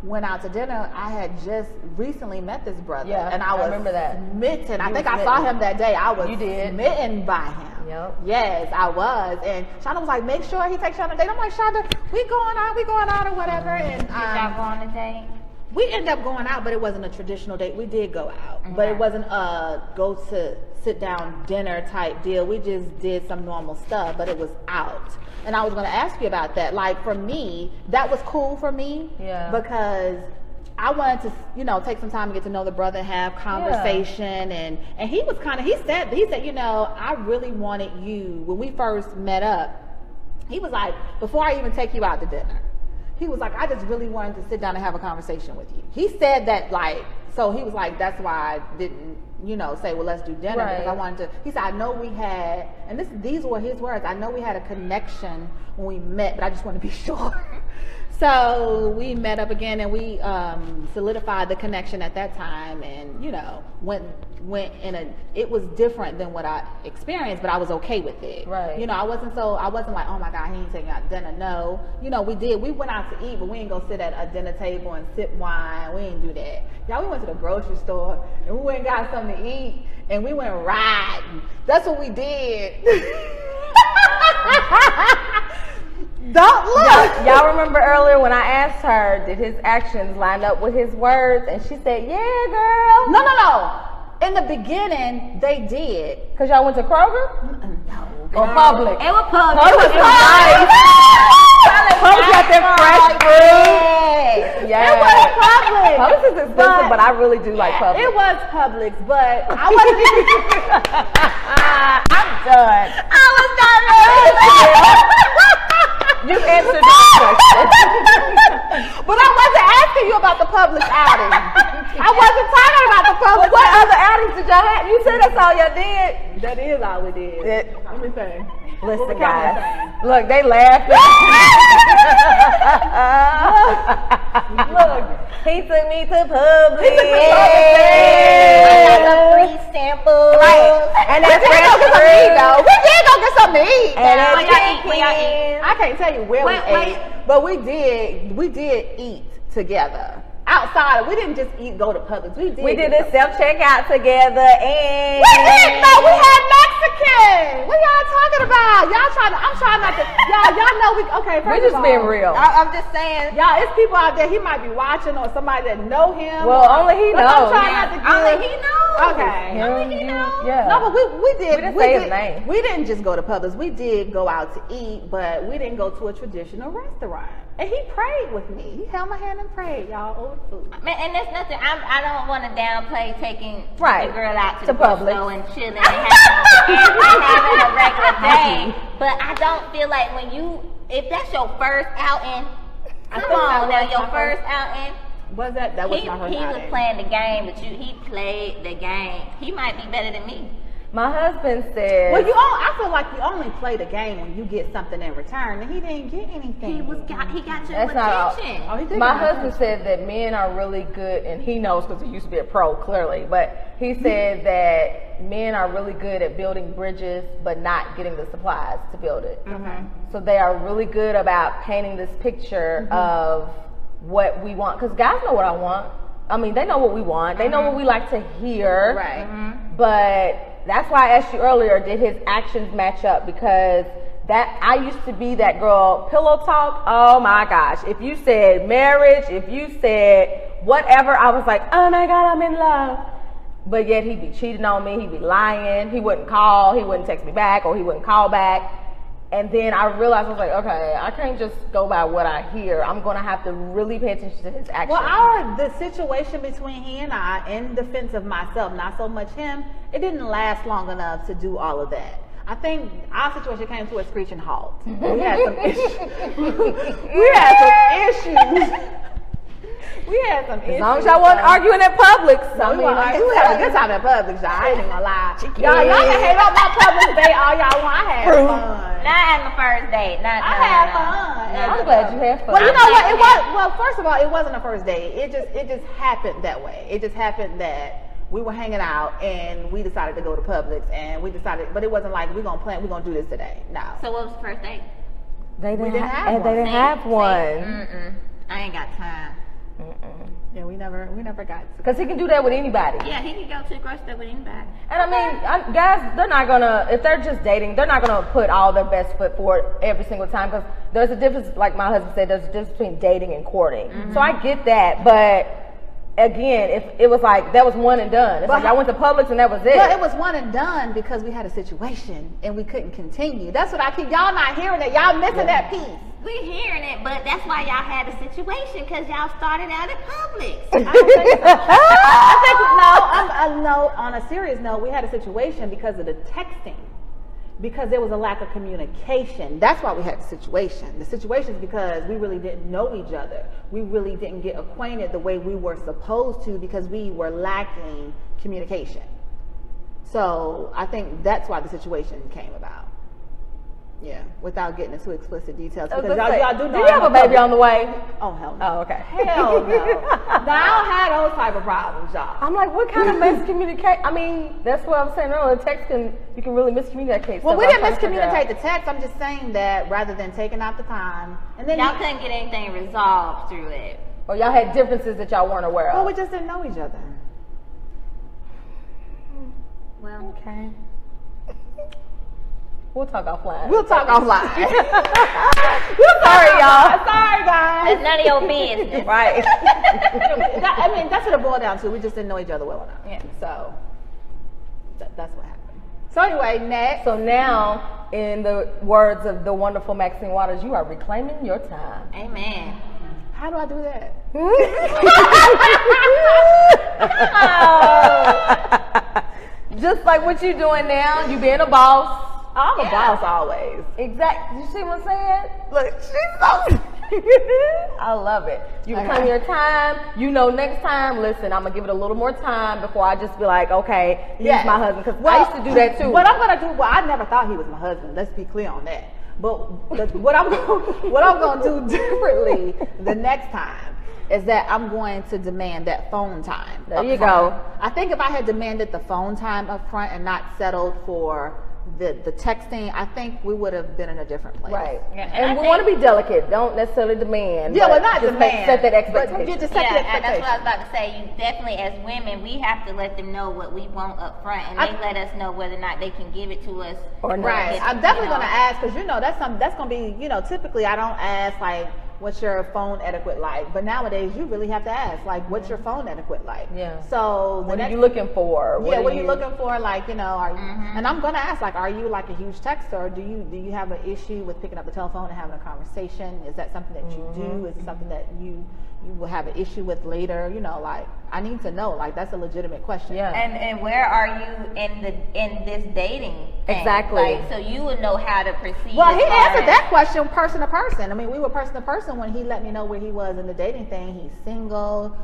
went out to dinner, I had just recently met this brother. Yeah, and I was remember that. smitten. I think I saw him that day. I was smitten by him. Yep. Yes, I was. And Shonda was like, make sure he takes you on a date. I'm like, Shonda, we going out or whatever. And Did y'all go on a date? we ended up going out, but it wasn't a traditional date. We did go out, but it wasn't a go to sit down dinner type deal. We just did some normal stuff, but it was out. And I was going to ask you about that. Like, for me, that was cool for me. Yeah. Because I wanted to, you know, take some time to get to know the brother, have conversation, and he was kind of, he said, you know, I really wanted you, when we first met up, he was like, before I even take you out to dinner, he was like, I just really wanted to sit down and have a conversation with you. He said that, like, so he was like, that's why I didn't, you know, say, well, let's do dinner, because I wanted to, he said, I know we had, and these were his words, I know we had a connection when we met, but I just want to be sure. So we met up again, and we solidified the connection at that time, and, you know, went in a, it was different than what I experienced, but I was okay with it. Right. You know, I wasn't like, oh my God, he ain't taking out dinner. No. You know, we went out to eat, but we didn't go sit at a dinner table and sip wine. We didn't do that. Y'all, we went to the grocery store, and we went and got something to eat, and we went riding. That's what we did. Don't look. Y'all remember earlier when I asked her, did his actions line up with his words? And she said, yeah, girl. No. In the beginning, they did. Because y'all went to Kroger? No. Or Publix? It was Publix. Publix was nice. Publix got that fresh fruit. Yeah. It was Publix. Publix is expensive, but I really do like Publix. It was Publix, but I wasn't even. I'm done. I was not ready. You answered that question. But I wasn't asking you about the Publix outing. I wasn't talking about the Publix. What other outings did y'all have? You said that's all y'all did. That is all we did. Let me think. Listen, guys. Look, they laughing. Look, he took me to Publix. I got the free samples. Right. And that's We did go get something to eat, though. We did go get something to eat. And Where that's y'all eat? I can't tell you where we Wait. ate, but we did eat together. Outside, we didn't just go to Publix. We did a self-checkout together, and we had Mexican. What y'all talking about? I'm trying not to, y'all know okay, first we're just of all, being real. I'm just saying. Y'all, it's people out there, he might be watching, or somebody that know him. Well, only he but knows. I'm trying not to Only he knows. Okay. Only he knows. Yeah. No, but we did. We didn't say his name. We didn't just go to Publix. We did go out to eat, but we didn't go to a traditional restaurant. And he prayed with me. He held my hand and prayed, y'all, over food. Man, and there's nothing. I don't want to downplay taking Right. the girl out to To the Publix. Publix and chilling and having a regular day. But I don't feel like if that's your first outing, come on now, your first outing. Was that was my first He was outing. playing the game, but he played the game. He might be better than me. My husband said, Well, I feel like you only play the game when you get something in return, and he didn't get anything. He got your That's not all. attention. Oh, he did. my get my husband said that men are really good, and he knows because he used to be a pro, clearly, but he said that men are really good at building bridges, but not getting the supplies to build it. So they are really good about painting this picture of what we want, because guys know what I want. I mean, they know what we want. They know what we like to hear. Right. But that's why I asked you earlier, did his actions match up? Because I used to be that girl, pillow talk, oh my gosh. If you said marriage, if you said whatever, I was like, oh my God, I'm in love. But yet he'd be cheating on me, he'd be lying, he wouldn't call, he wouldn't text me back, or he wouldn't call back. And then I realized, I was like, okay, I can't just go by what I hear. I'm going to have to really pay attention to his actions. Well, the situation between he and I, in defense of myself, not so much him, it didn't last long enough to do all of that. I think our situation came to a screeching halt. We had some issues. We had some As long as y'all wasn't arguing in public. So we had a good time in public, y'all. I ain't even gonna lie. Y'all can hate on my public date all y'all want. I had fun. Not at my first date. I had fun. I'm glad you had fun. Well, you know what? It was. Well, first of all, it wasn't a first date. It just happened that way. It just happened that we were hanging out and we decided to go to Publix and we decided, but it wasn't like we're gonna do this today. No. So what was the first date? They didn't have one. They didn't have one. I ain't got time. Yeah, we never got to. Because he can do that with anybody. Yeah, he can go to the grocery store with anybody. And I mean, guys, they're not gonna, if they're just dating, they're not gonna put all their best foot forward every single time. Because there's a difference, like my husband said, there's a difference between dating and courting. So I get that, but again, if it was like that was one and done. It's like I went to Publix and that was it. Well, it was one and done because we had a situation and we couldn't continue. That's what I keep. Y'all not hearing it. Y'all missing that piece. We hearing it, but that's why y'all had a situation because y'all started out at Publix. I think no. On a serious note, we had a situation because of the texting. Because there was a lack of communication. That's why we had the situation. The situation is because we really didn't know each other. We really didn't get acquainted the way we were supposed to because we were lacking communication. So I think that's why the situation came about. Yeah, without getting into explicit details. Because y'all do know. Do you have a baby on the way? Oh, hell no. Oh, okay. Hell no. Now, I don't have those type of problems, y'all. I'm like, what kind of miscommunicate? I mean, that's what I'm saying earlier. Text you can really miscommunicate. Well, we didn't miscommunicate the text. I'm just saying that rather than taking out the time. And then y'all couldn't get anything resolved through it. Or y'all had differences that y'all weren't aware of. Well, we just didn't know each other. Well, okay. We'll talk offline. We'll talk offline. Sorry, y'all. Sorry, guys. it's none of your business. Right. I mean, that's what it boiled down to. We just didn't know each other well enough. Yeah. So that's what happened. So anyway, next. So now, in the words of the wonderful Maxine Waters, you are reclaiming your time. Amen. How do I do that? Just like what you doing now, you being a boss. I'm a boss always. Exactly. You see what I'm saying? Look, she's so. I love it. You reclaim your time. You know, next time, listen, I'm gonna give it a little more time before I just be like, okay, he's my husband. Because I used to do that too. What I'm gonna do? Well, I never thought he was my husband. Let's be clear on that. But what I'm gonna do differently the next time is that I'm going to demand that phone time. There you go. I think if I had demanded the phone time up front and not settled for the texting, I think we would have been in a different place. Right. Yeah, and we want to be delicate. Don't necessarily demand. Yeah, well, not just demand. Set that But expectation. you just set the and that's expectation. what I was about to say. You definitely, as women, we have to let them know what we want up front, and they let us know whether or not they can give it to us. Or not. Right. I'm definitely going to ask because that's going to be typically I don't ask like what's your phone etiquette like, but nowadays you really have to ask like what's your phone etiquette like. Yeah. So what are you looking for? What are you looking for? Like are you? And I'm going to ask like, are you like a huge texter? Or do you have an issue with picking up the telephone and having a conversation? Is that something that you do? Is it something that you will have an issue with later? Like I need to know. Like that's a legitimate question. Yeah. And where are you in this dating thing? Exactly. Like, so you would know how to proceed. Well, he answered that question person to person. I mean, we were person to person when he let me know where he was in the dating thing. He's single.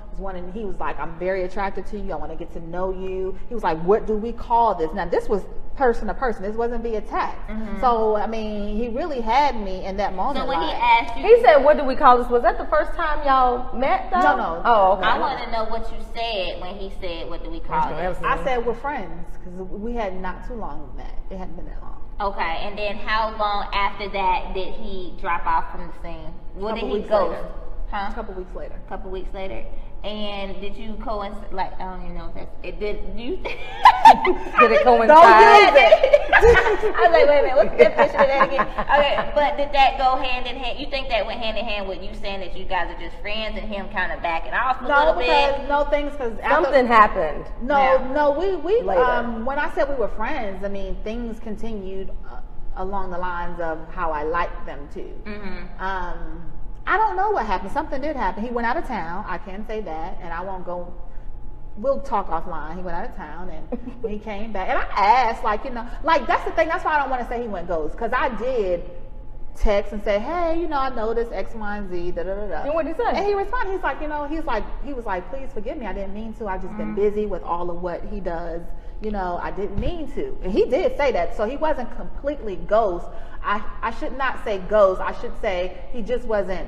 He was like, I'm very attracted to you. I want to get to know you. He was like, what do we call this? Now, this was person to person. This wasn't via text. So, I mean, he really had me in that moment. So when he asked you, he said, what do we call this? Was that the first time y'all met though? No. Oh, okay. I want to know what you said when he said, what do we call this? I said we're friends because we had not too long met. It hadn't been that long. Okay, and then how long after that did he drop off from the scene? What did he ghost? Huh? A couple weeks later. A couple weeks later. And did you coincide? Like, I don't even know if that's it. Did you? Did it coincide? Don't use it. I was like, wait a minute, what's the definition of that again? Okay, but did that go hand in hand? You think that went hand in hand with you saying that you guys are just friends and him kind of backing off a little bit? Because Something happened. We Later. when I said we were friends, I mean things continued along the lines of how I liked them to. I don't know what happened. Something did happen. He went out of town. I can say that, and I won't go. We'll talk offline. He went out of town, and when he came back, and I asked, like that's the thing. That's why I don't want to say he went ghost, because I did text and say, hey, you know, I noticed X, Y, and Z, da da da da. And what did he say? And he responded, he's like, you know, he was like, please forgive me, I didn't mean to. I've just been busy with all of what he does. You know, I didn't mean to. And he did say that, so he wasn't completely ghost. I should not say ghost. I should say he just wasn't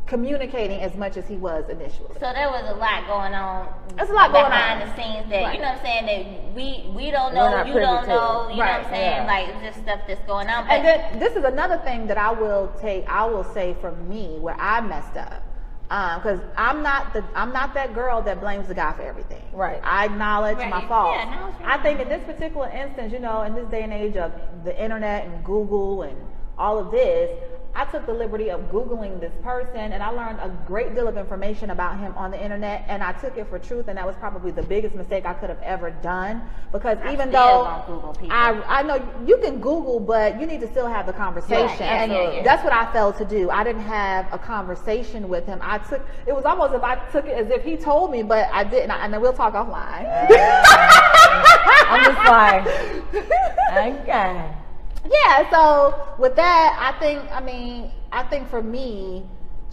communicating as much as he was initially. So there was a lot going on. There's a lot going behind on the scenes that Right. you know what I'm saying, that we don't We're know, not you privy don't to. know, you know Right, what I'm saying, yeah. like it's just stuff that's going on. But And then this is another thing that I will say for me where I messed up. Because I'm not that girl that blames the guy for everything. Right. I acknowledge Right. my faults. Yeah, no, it's right. I think in this particular instance, you know, in this day and age of the internet and Google and all of this, I took the liberty of Googling this person, and I learned a great deal of information about him on the internet, and I took it for truth, and that was probably the biggest mistake I could have ever done. Because even still though don't Google people. I know you can Google, but you need to still have the conversation. Right, yeah, and yeah. that's what I failed to do. I didn't have a conversation with him. It was almost if I took it as if he told me, but I didn't. And then we'll talk offline. I'm just like, okay. Yeah, so with that, I think for me,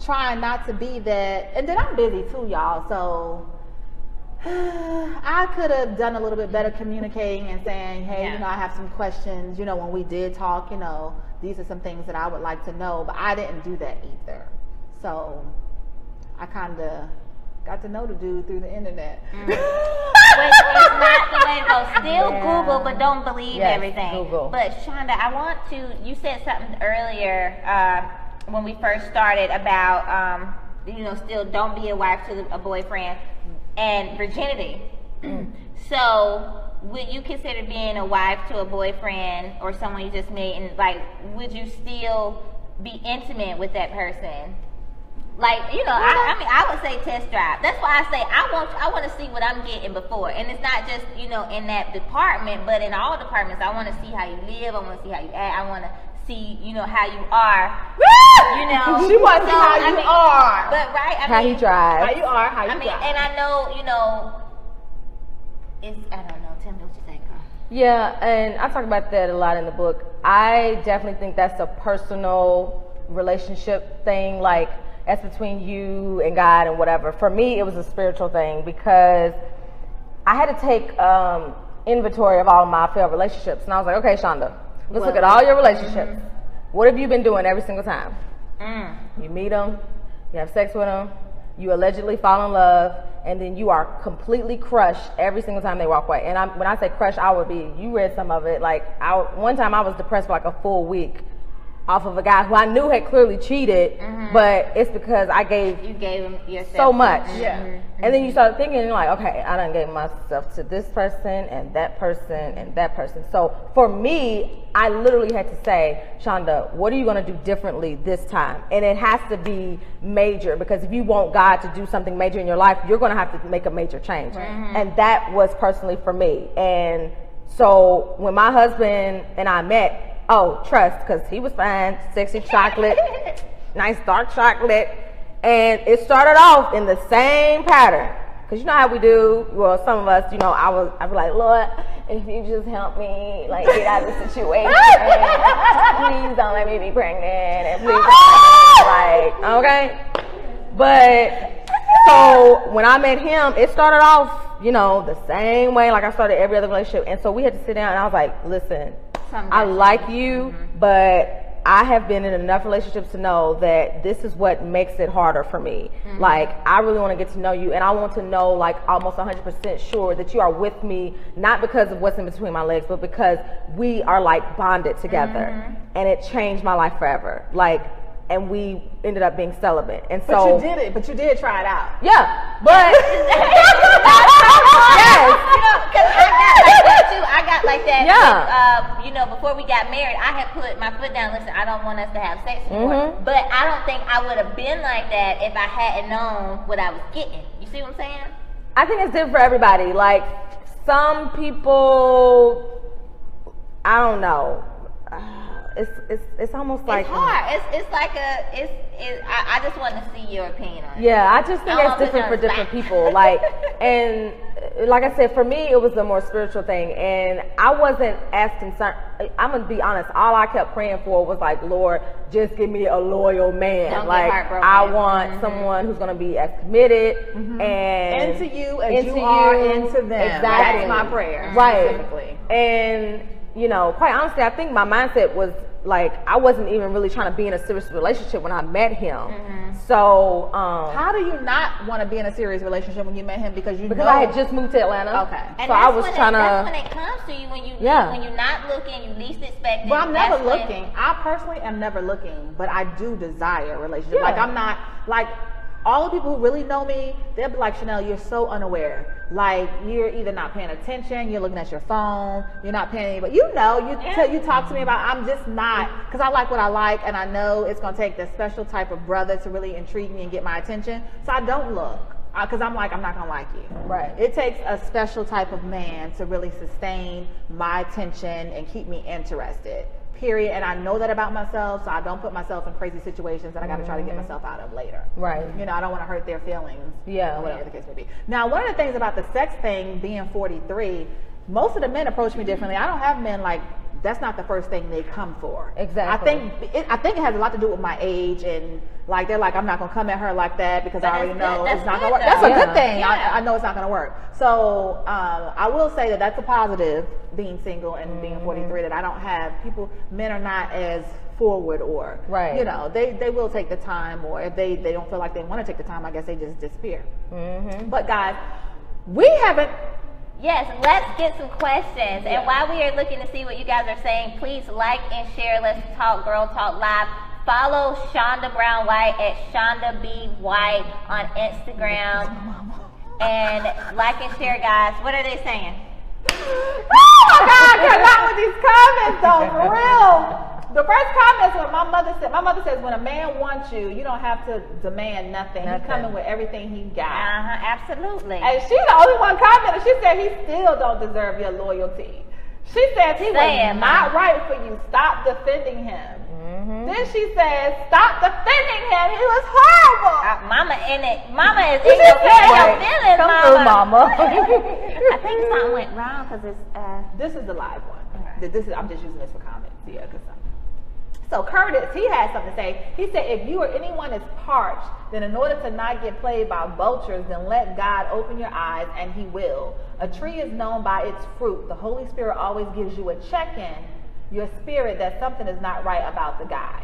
trying not to be that, and then I'm busy too, y'all, so I could have done a little bit better communicating and saying, hey, Yeah. you know, I have some questions, you know, when we did talk, you know, these are some things that I would like to know, but I didn't do that either. So I kind of got to know the dude through the internet. Which is not the way to go. Still Yeah. Google, but don't believe Yes, everything. Google. But Shonda, I want to. You said something earlier when we first started about, you know, still don't be a wife to a boyfriend and virginity. So, would you consider being a wife to a boyfriend or someone you just met, and like, would you still be intimate with that person? Like, you know, I mean, I would say test drive. That's why I say I want to see what I'm getting before. And it's not just, you know, in that department, but in all departments. I want to see how you live. I want to see how you act. I want to see, you know, how you are. You know. She wants to see how you are. But, right, I How mean. he drives. How you are, how you I mean, drive. and I know, you know, I don't know. Tell me what you think, girl. Yeah, and I talk about that a lot in the book. I definitely think that's a personal relationship thing, like that's between you and God and whatever. For me, it was a spiritual thing because I had to take inventory of all my failed relationships, and I was like, okay, Shonda, let's look at all your relationships. What have you been doing every single time? You meet them, you have sex with them, you allegedly fall in love, and then you are completely crushed every single time they walk away. And when I say crushed, you read some of it, like one time I was depressed for like a full week off of a guy who I knew had clearly cheated, but it's because I gave You gave him yourself so much. Yeah. And then you start thinking, you're like, okay, I done gave myself to this person and that person and that person. So for me, I literally had to say, Shonda, what are you going to do differently this time? And it has to be major, because if you want God to do something major in your life, you're going to have to make a major change. And that was personally for me. And so when my husband and I met, trust, because he was fine, sexy chocolate, nice dark chocolate. And it started off in the same pattern. Because you know how we do, well, some of us, you know, I'd be like, Lord, if you just help me, like, get out of the situation. Please don't let me be pregnant. And please don't like, okay? But, so, when I met him, it started off, you know, the same way like I started every other relationship. And so we had to sit down, and I was like, listen, I like you, but I have been in enough relationships to know that this is what makes it harder for me. Like, I really want to get to know you, and I want to know, like, almost 100% sure that you are with me, not because of what's in between my legs, but because we are, like, bonded together. And it changed my life forever. Like, and we ended up being celibate. And so, But you did try it out. yeah, but Yes. You know, because I got like that too. I got like that. Yeah. With, you know, before we got married, I had put my foot down. Listen, I don't want us to have sex anymore. But I don't think I would have been like that if I hadn't known what I was getting. You see what I'm saying? I think it's different for everybody. Like, some people, I don't know. It's almost like It's hard. It's like I just want to see your opinion on it. Yeah, I just think I it's don't different for understand. different people. Like, and like I said, for me, it was a more spiritual thing, and I wasn't as concerned. I'm gonna be honest. All I kept praying for was like, Lord, just give me a loyal man. Don't get like heartbroken. I want someone who's gonna be as committed and Into you as you are into them. Exactly. That's my prayer. Right. Specifically. And you know, quite honestly, I think my mindset was like I wasn't even really trying to be in a serious relationship when I met him. So How do you not want to be in a serious relationship when you met him? Because I had just moved to Atlanta. Okay. And so I was trying that's to. when it comes to you when you Yeah. when you're not looking, you least expect it. Well, I'm never That's when- looking. I personally am never looking, but I do desire a relationship. Yeah. Like I'm not like all the people who really know me. They'll be like, Chanel, you're so unaware. Like you're either not paying attention, you're looking at your phone, you're not paying any. But you know, you talk to me about. I'm just not because I like what I like, and I know it's gonna take the special type of brother to really intrigue me and get my attention. So I don't look. Because I'm like, I'm not gonna like you. Right. It takes a special type of man to really sustain my attention and keep me interested. Period. And I know that about myself, so I don't put myself in crazy situations that I got to try to get myself out of later. Right. You know, I don't want to hurt their feelings. Yeah. Or whatever the case may be. Now, one of the things about the sex thing, being 43, most of the men approach me differently. I don't have men like. That's not the first thing they come for. Exactly. I think it has a lot to do with my age and like they're like I'm not gonna come at her like that because I already know it's not gonna work. That's a good thing. I know it's not gonna work. So I will say that's a positive being single and being 43 that I don't have men are not as forward or Right. you know they will take the time or if they don't feel like they want to take the time I guess they just disappear. But guys, we haven't. Yes, let's get some questions. And while we are looking to see what you guys are saying, please like and share Let's Talk Girl Talk Live. Follow Shonda Brown White at Shonda B. White on Instagram. And like and share, guys. What are they saying? Oh my God, not with these comments though, for real. The first comment is what my mother says, when a man wants you, you don't have to demand nothing. He's coming with everything he got. Absolutely. And she's the only one commenting. She said he still don't deserve your loyalty. She says he was not right for you. Stop defending him. Then she says, stop defending him. He was horrible. Mama in it. Mama is in your feelings, Mama. I think something went wrong because it's. This is the live one. I'm just using this for comments. Yeah, So Curtis, he had something to say. He said, if you or anyone is parched, then in order to not get played by vultures, then let God open your eyes and he will. A tree is known by its fruit. The Holy Spirit always gives you a check-in, your spirit, that something is not right about the guy.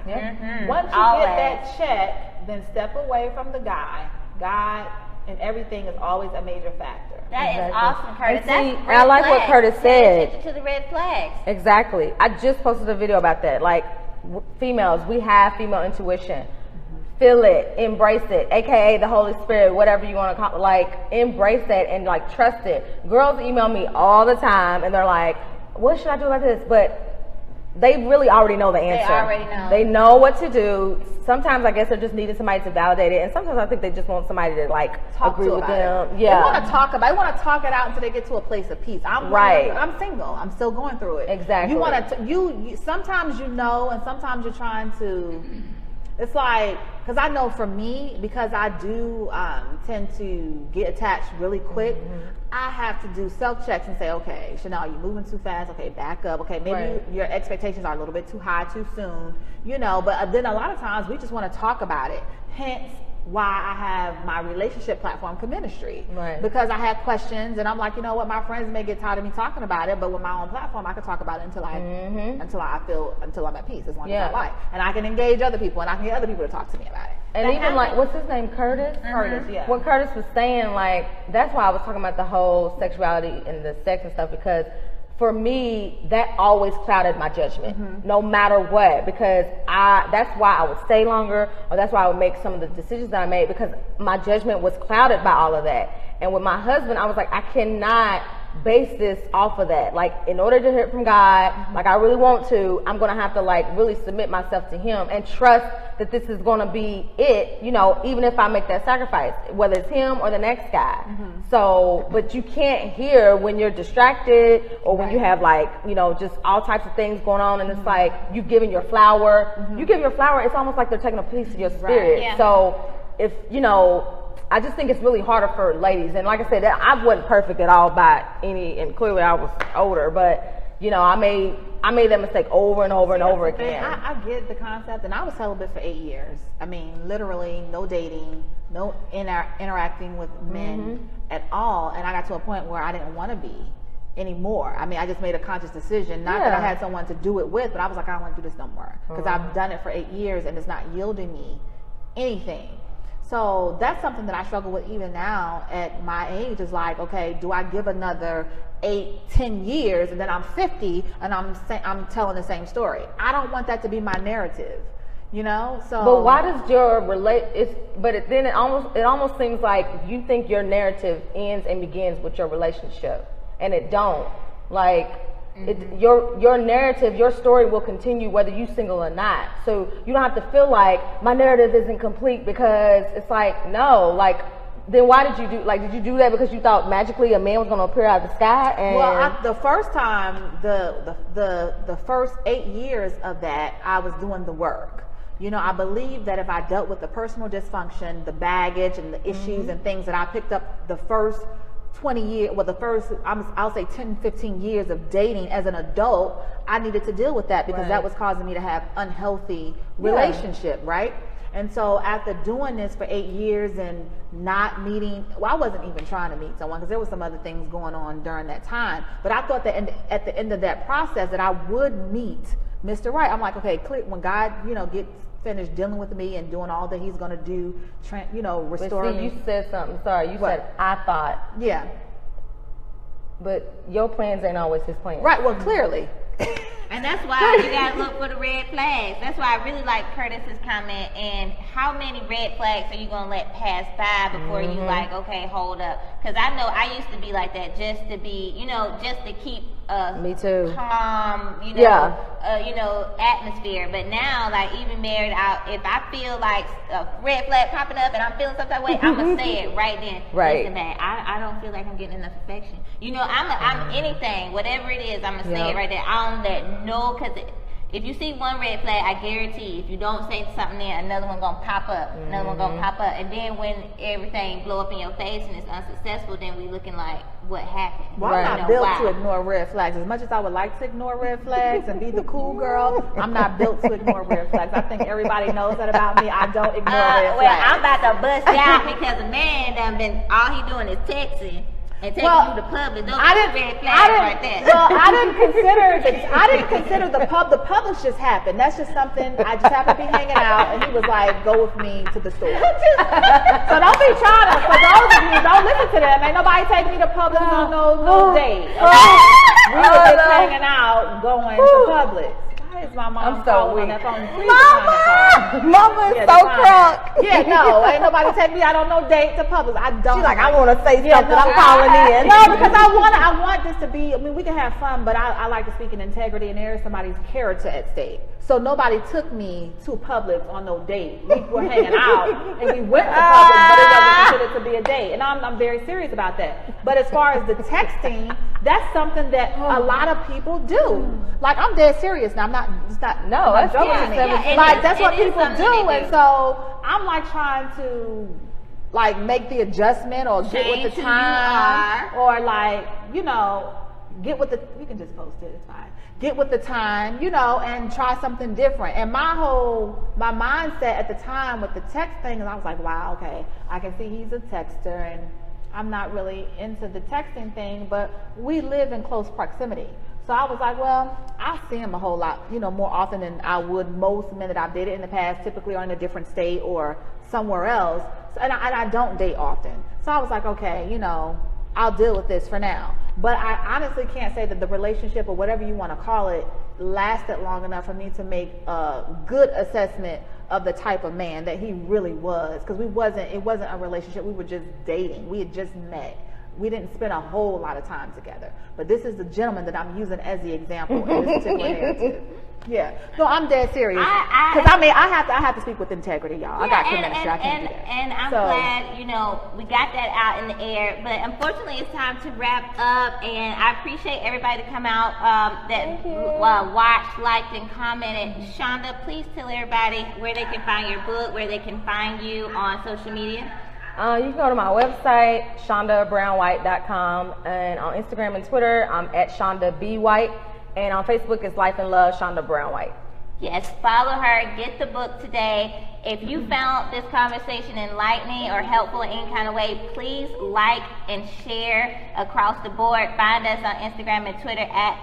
Once you get that check, then step away from the guy. God and everything is always a major factor. That is awesome, Curtis. And see, I like what Curtis said. Pay attention to the red flags. Exactly. I just posted a video about that. Like, females, we have female intuition. Feel it, embrace it, aka the Holy Spirit, whatever you want to call it. Like, embrace that and like trust it. Girls email me all the time and they're like, what should I do about this? But they really already know the answer. They already know. They know what to do. Sometimes I guess they're just needing somebody to validate it, and sometimes I think they just want somebody to like agree with them. They want to talk about. They want to talk it out until they get to a place of peace. I'm single. I'm still going through it. Exactly. You want to. You sometimes you know, and sometimes you're trying to. It's like, because I know for me, because I do tend to get attached really quick, I have to do self-checks and say, okay, Chanel, you're moving too fast. Okay, back up. Okay, maybe your expectations are a little bit too high too soon, you know, but then a lot of times we just want to talk about it. Hence why I have my relationship platform, Ministry. Right. Because I had questions and I'm like, you know what, my friends may get tired of me talking about it, but with my own platform, I can talk about it until until I'm at peace, as long as I like. And I can engage other people and I can get other people to talk to me about it. And even like, what's his name, Curtis? Curtis, yeah. What Curtis was saying, like, that's why I was talking about the whole sexuality and the sex and stuff, because for me, that always clouded my judgment, no matter what, because that's why I would stay longer, or that's why I would make some of the decisions that I made, because my judgment was clouded by all of that. And with my husband, I was like, I cannot base this off of that. Like, in order to hear from God, like I really want to, I'm going to have to like really submit myself to him and trust that this is going to be it, you know, even if I make that sacrifice, whether it's him or the next guy. So, but you can't hear when you're distracted or when you have like, you know, just all types of things going on, and it's like you've given your flower, you give your flower, it's almost like they're taking a piece of your spirit. So if, you know, I just think it's really harder for ladies. And like I said, I wasn't perfect at all by any, and clearly I was older, but you know, I made that mistake over and over and over again. I get the concept, and I was celibate for 8 years. I mean, literally no dating, no interacting with men at all. And I got to a point where I didn't want to be anymore. I mean, I just made a conscious decision, not that I had someone to do it with, but I was like, I don't want to do this no more, because I've done it for 8 years and it's not yielding me anything. So that's something that I struggle with even now at my age, is like, okay, do I give another 8-10 years and then I'm 50 and I'm telling the same story? I don't want that to be my narrative, you know. So but why does your then it almost seems like you think your narrative ends and begins with your relationship, and it don't. Like, your narrative, your story will continue whether you single or not. So you don't have to feel like my narrative isn't complete, because it's like, no, like, then why did you do that because you thought magically a man was going to appear out of the sky? And the first time, the first 8 years of that, I was doing the work. You know, I believe that if I dealt with the personal dysfunction, the baggage and the issues and things that I picked up the first 20 years, well, the first, I'll say 10, 15 years of dating as an adult, I needed to deal with that, because that was causing me to have unhealthy relationship, right? And so after doing this for 8 years and not meeting, well, I wasn't even trying to meet someone, because there was some other things going on during that time. But I thought that at the end of that process that I would meet Mr. Right. I'm like, okay, clear, when God, you know, gets finished dealing with me and doing all that he's going to do, you know, restore me. You said something. Sorry, you said, I thought. Yeah. But your plans ain't always his plans. Right. Well, clearly. And that's why you gotta look for the red flags. That's why I really like Curtis's comment. And how many red flags are you gonna let pass by before you like, okay, hold up? Because I know I used to be like that, just to be, you know, just to keep me too. Calm, you know, you know, atmosphere. But now, like, even married out, if I feel like a red flag popping up and I'm feeling some type of way, I'm gonna say it right then. Right. Listen, man, I don't feel like I'm getting enough affection. You know, I'm anything, whatever it is, I'm gonna say it right there. I don't let because if you see one red flag, I guarantee if you don't say something there, another one gonna pop up, another one gonna pop up, and then when everything blow up in your face and it's unsuccessful, then we looking like, what happened? Well, I'm not built to ignore red flags. As much as I would like to ignore red flags and be the cool girl, I'm not built to ignore red flags. I think everybody knows that about me. I don't ignore red flags. Well, I'm about to bust you out because a man done been, all he doing is texting and taking you to public. Those are red flags right there. Well, I didn't consider the publish just happened. That's just something, I just happened to be hanging out and he was like, go with me to the store. So don't be trying to, for those of you, don't listen to them. Ain't nobody taking me to public on no date. Okay? We were just hanging out, going to public. Why is my mom calling on that phone? Mama is so crunk. Yeah, no, ain't nobody take me out on no date to public. I don't. She's like, I want to say something. I'm calling in. No, because I want this to be, I mean, we can have fun, but I like to speak in integrity, and there is somebody's character at stake. So nobody took me to public on no date. We were hanging out and we went to public, but it wasn't considered to be a date. And I'm very serious about that. But as far as the texting, that's something that a lot of people do. Like, I'm dead serious now. I'm not joking. Like, that's what people do. And so I'm like trying to like make the adjustment or get with the time, or like, you know, get with the, you can just post it, it's fine. Get with the time, you know, and try something different. And my mindset at the time with the text thing, and I was like, wow, okay, I can see he's a texter and I'm not really into the texting thing, but we live in close proximity. So I was like, well, I see him a whole lot, you know, more often than I would most men that I've dated in the past, typically are in a different state or somewhere else. So, and I don't date often. So I was like, okay, you know, I'll deal with this for now. But I honestly can't say that the relationship, or whatever you want to call it, lasted long enough for me to make a good assessment of the type of man that he really was. Because it wasn't a relationship, we were just dating. We had just met. We didn't spend a whole lot of time together. But this is the gentleman that I'm using as the example in this particular narrative. Yeah. No, I'm dead serious. Because I have to speak with integrity, y'all. I got 2 minutes here. I can't do that. And I'm glad, you know, we got that out in the air. But unfortunately, it's time to wrap up. And I appreciate everybody to come out that watched, liked, and commented. Shonda, please tell everybody where they can find your book, where they can find you on social media. You can go to my website, shondabrownwhite.com, and on Instagram and Twitter, I'm at Shonda B. White, and on Facebook, it's Life and Love Shonda Brown White. Yes, follow her, get the book today. If you found this conversation enlightening or helpful in any kind of way, please like and share across the board. Find us on Instagram and Twitter at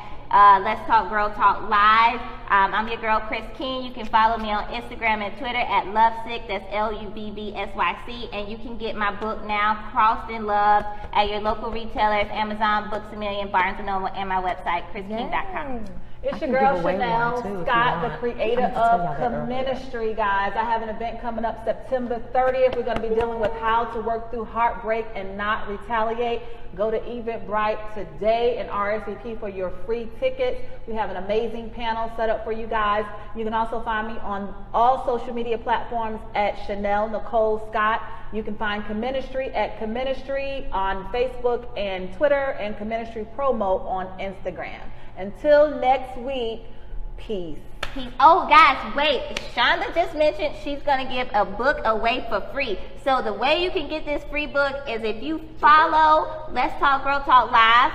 Let's Talk Girl Talk Live. I'm your girl, Krys King. You can follow me on Instagram and Twitter at Lovesick. That's LUVVSYC. And you can get my book now, Crossed in Love, at your local retailers, Amazon, Books A Million, Barnes & Noble, and my website, KrysKing.com. It's your girl Chanel Scott, the creator of Comministry, guys. I have an event coming up September 30th. We're going to be dealing with how to work through heartbreak and not retaliate. Go to Eventbrite today and RSVP for your free tickets. We have an amazing panel set up for you guys. You can also find me on all social media platforms at Chanel Nicole Scott. You can find Comministry at Comministry on Facebook and Twitter, and Comministry Promo on Instagram. Until next week, peace. Oh, guys, wait. Shonda just mentioned she's going to give a book away for free. So the way you can get this free book is if you follow Let's Talk Girl Talk Live,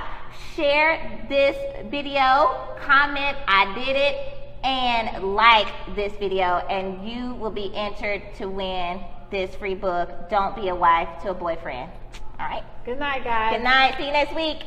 share this video, comment, I did it, and like this video, and you will be entered to win this free book, Don't Be a Wife to a Boyfriend. All right? Good night, guys. Good night. See you next week.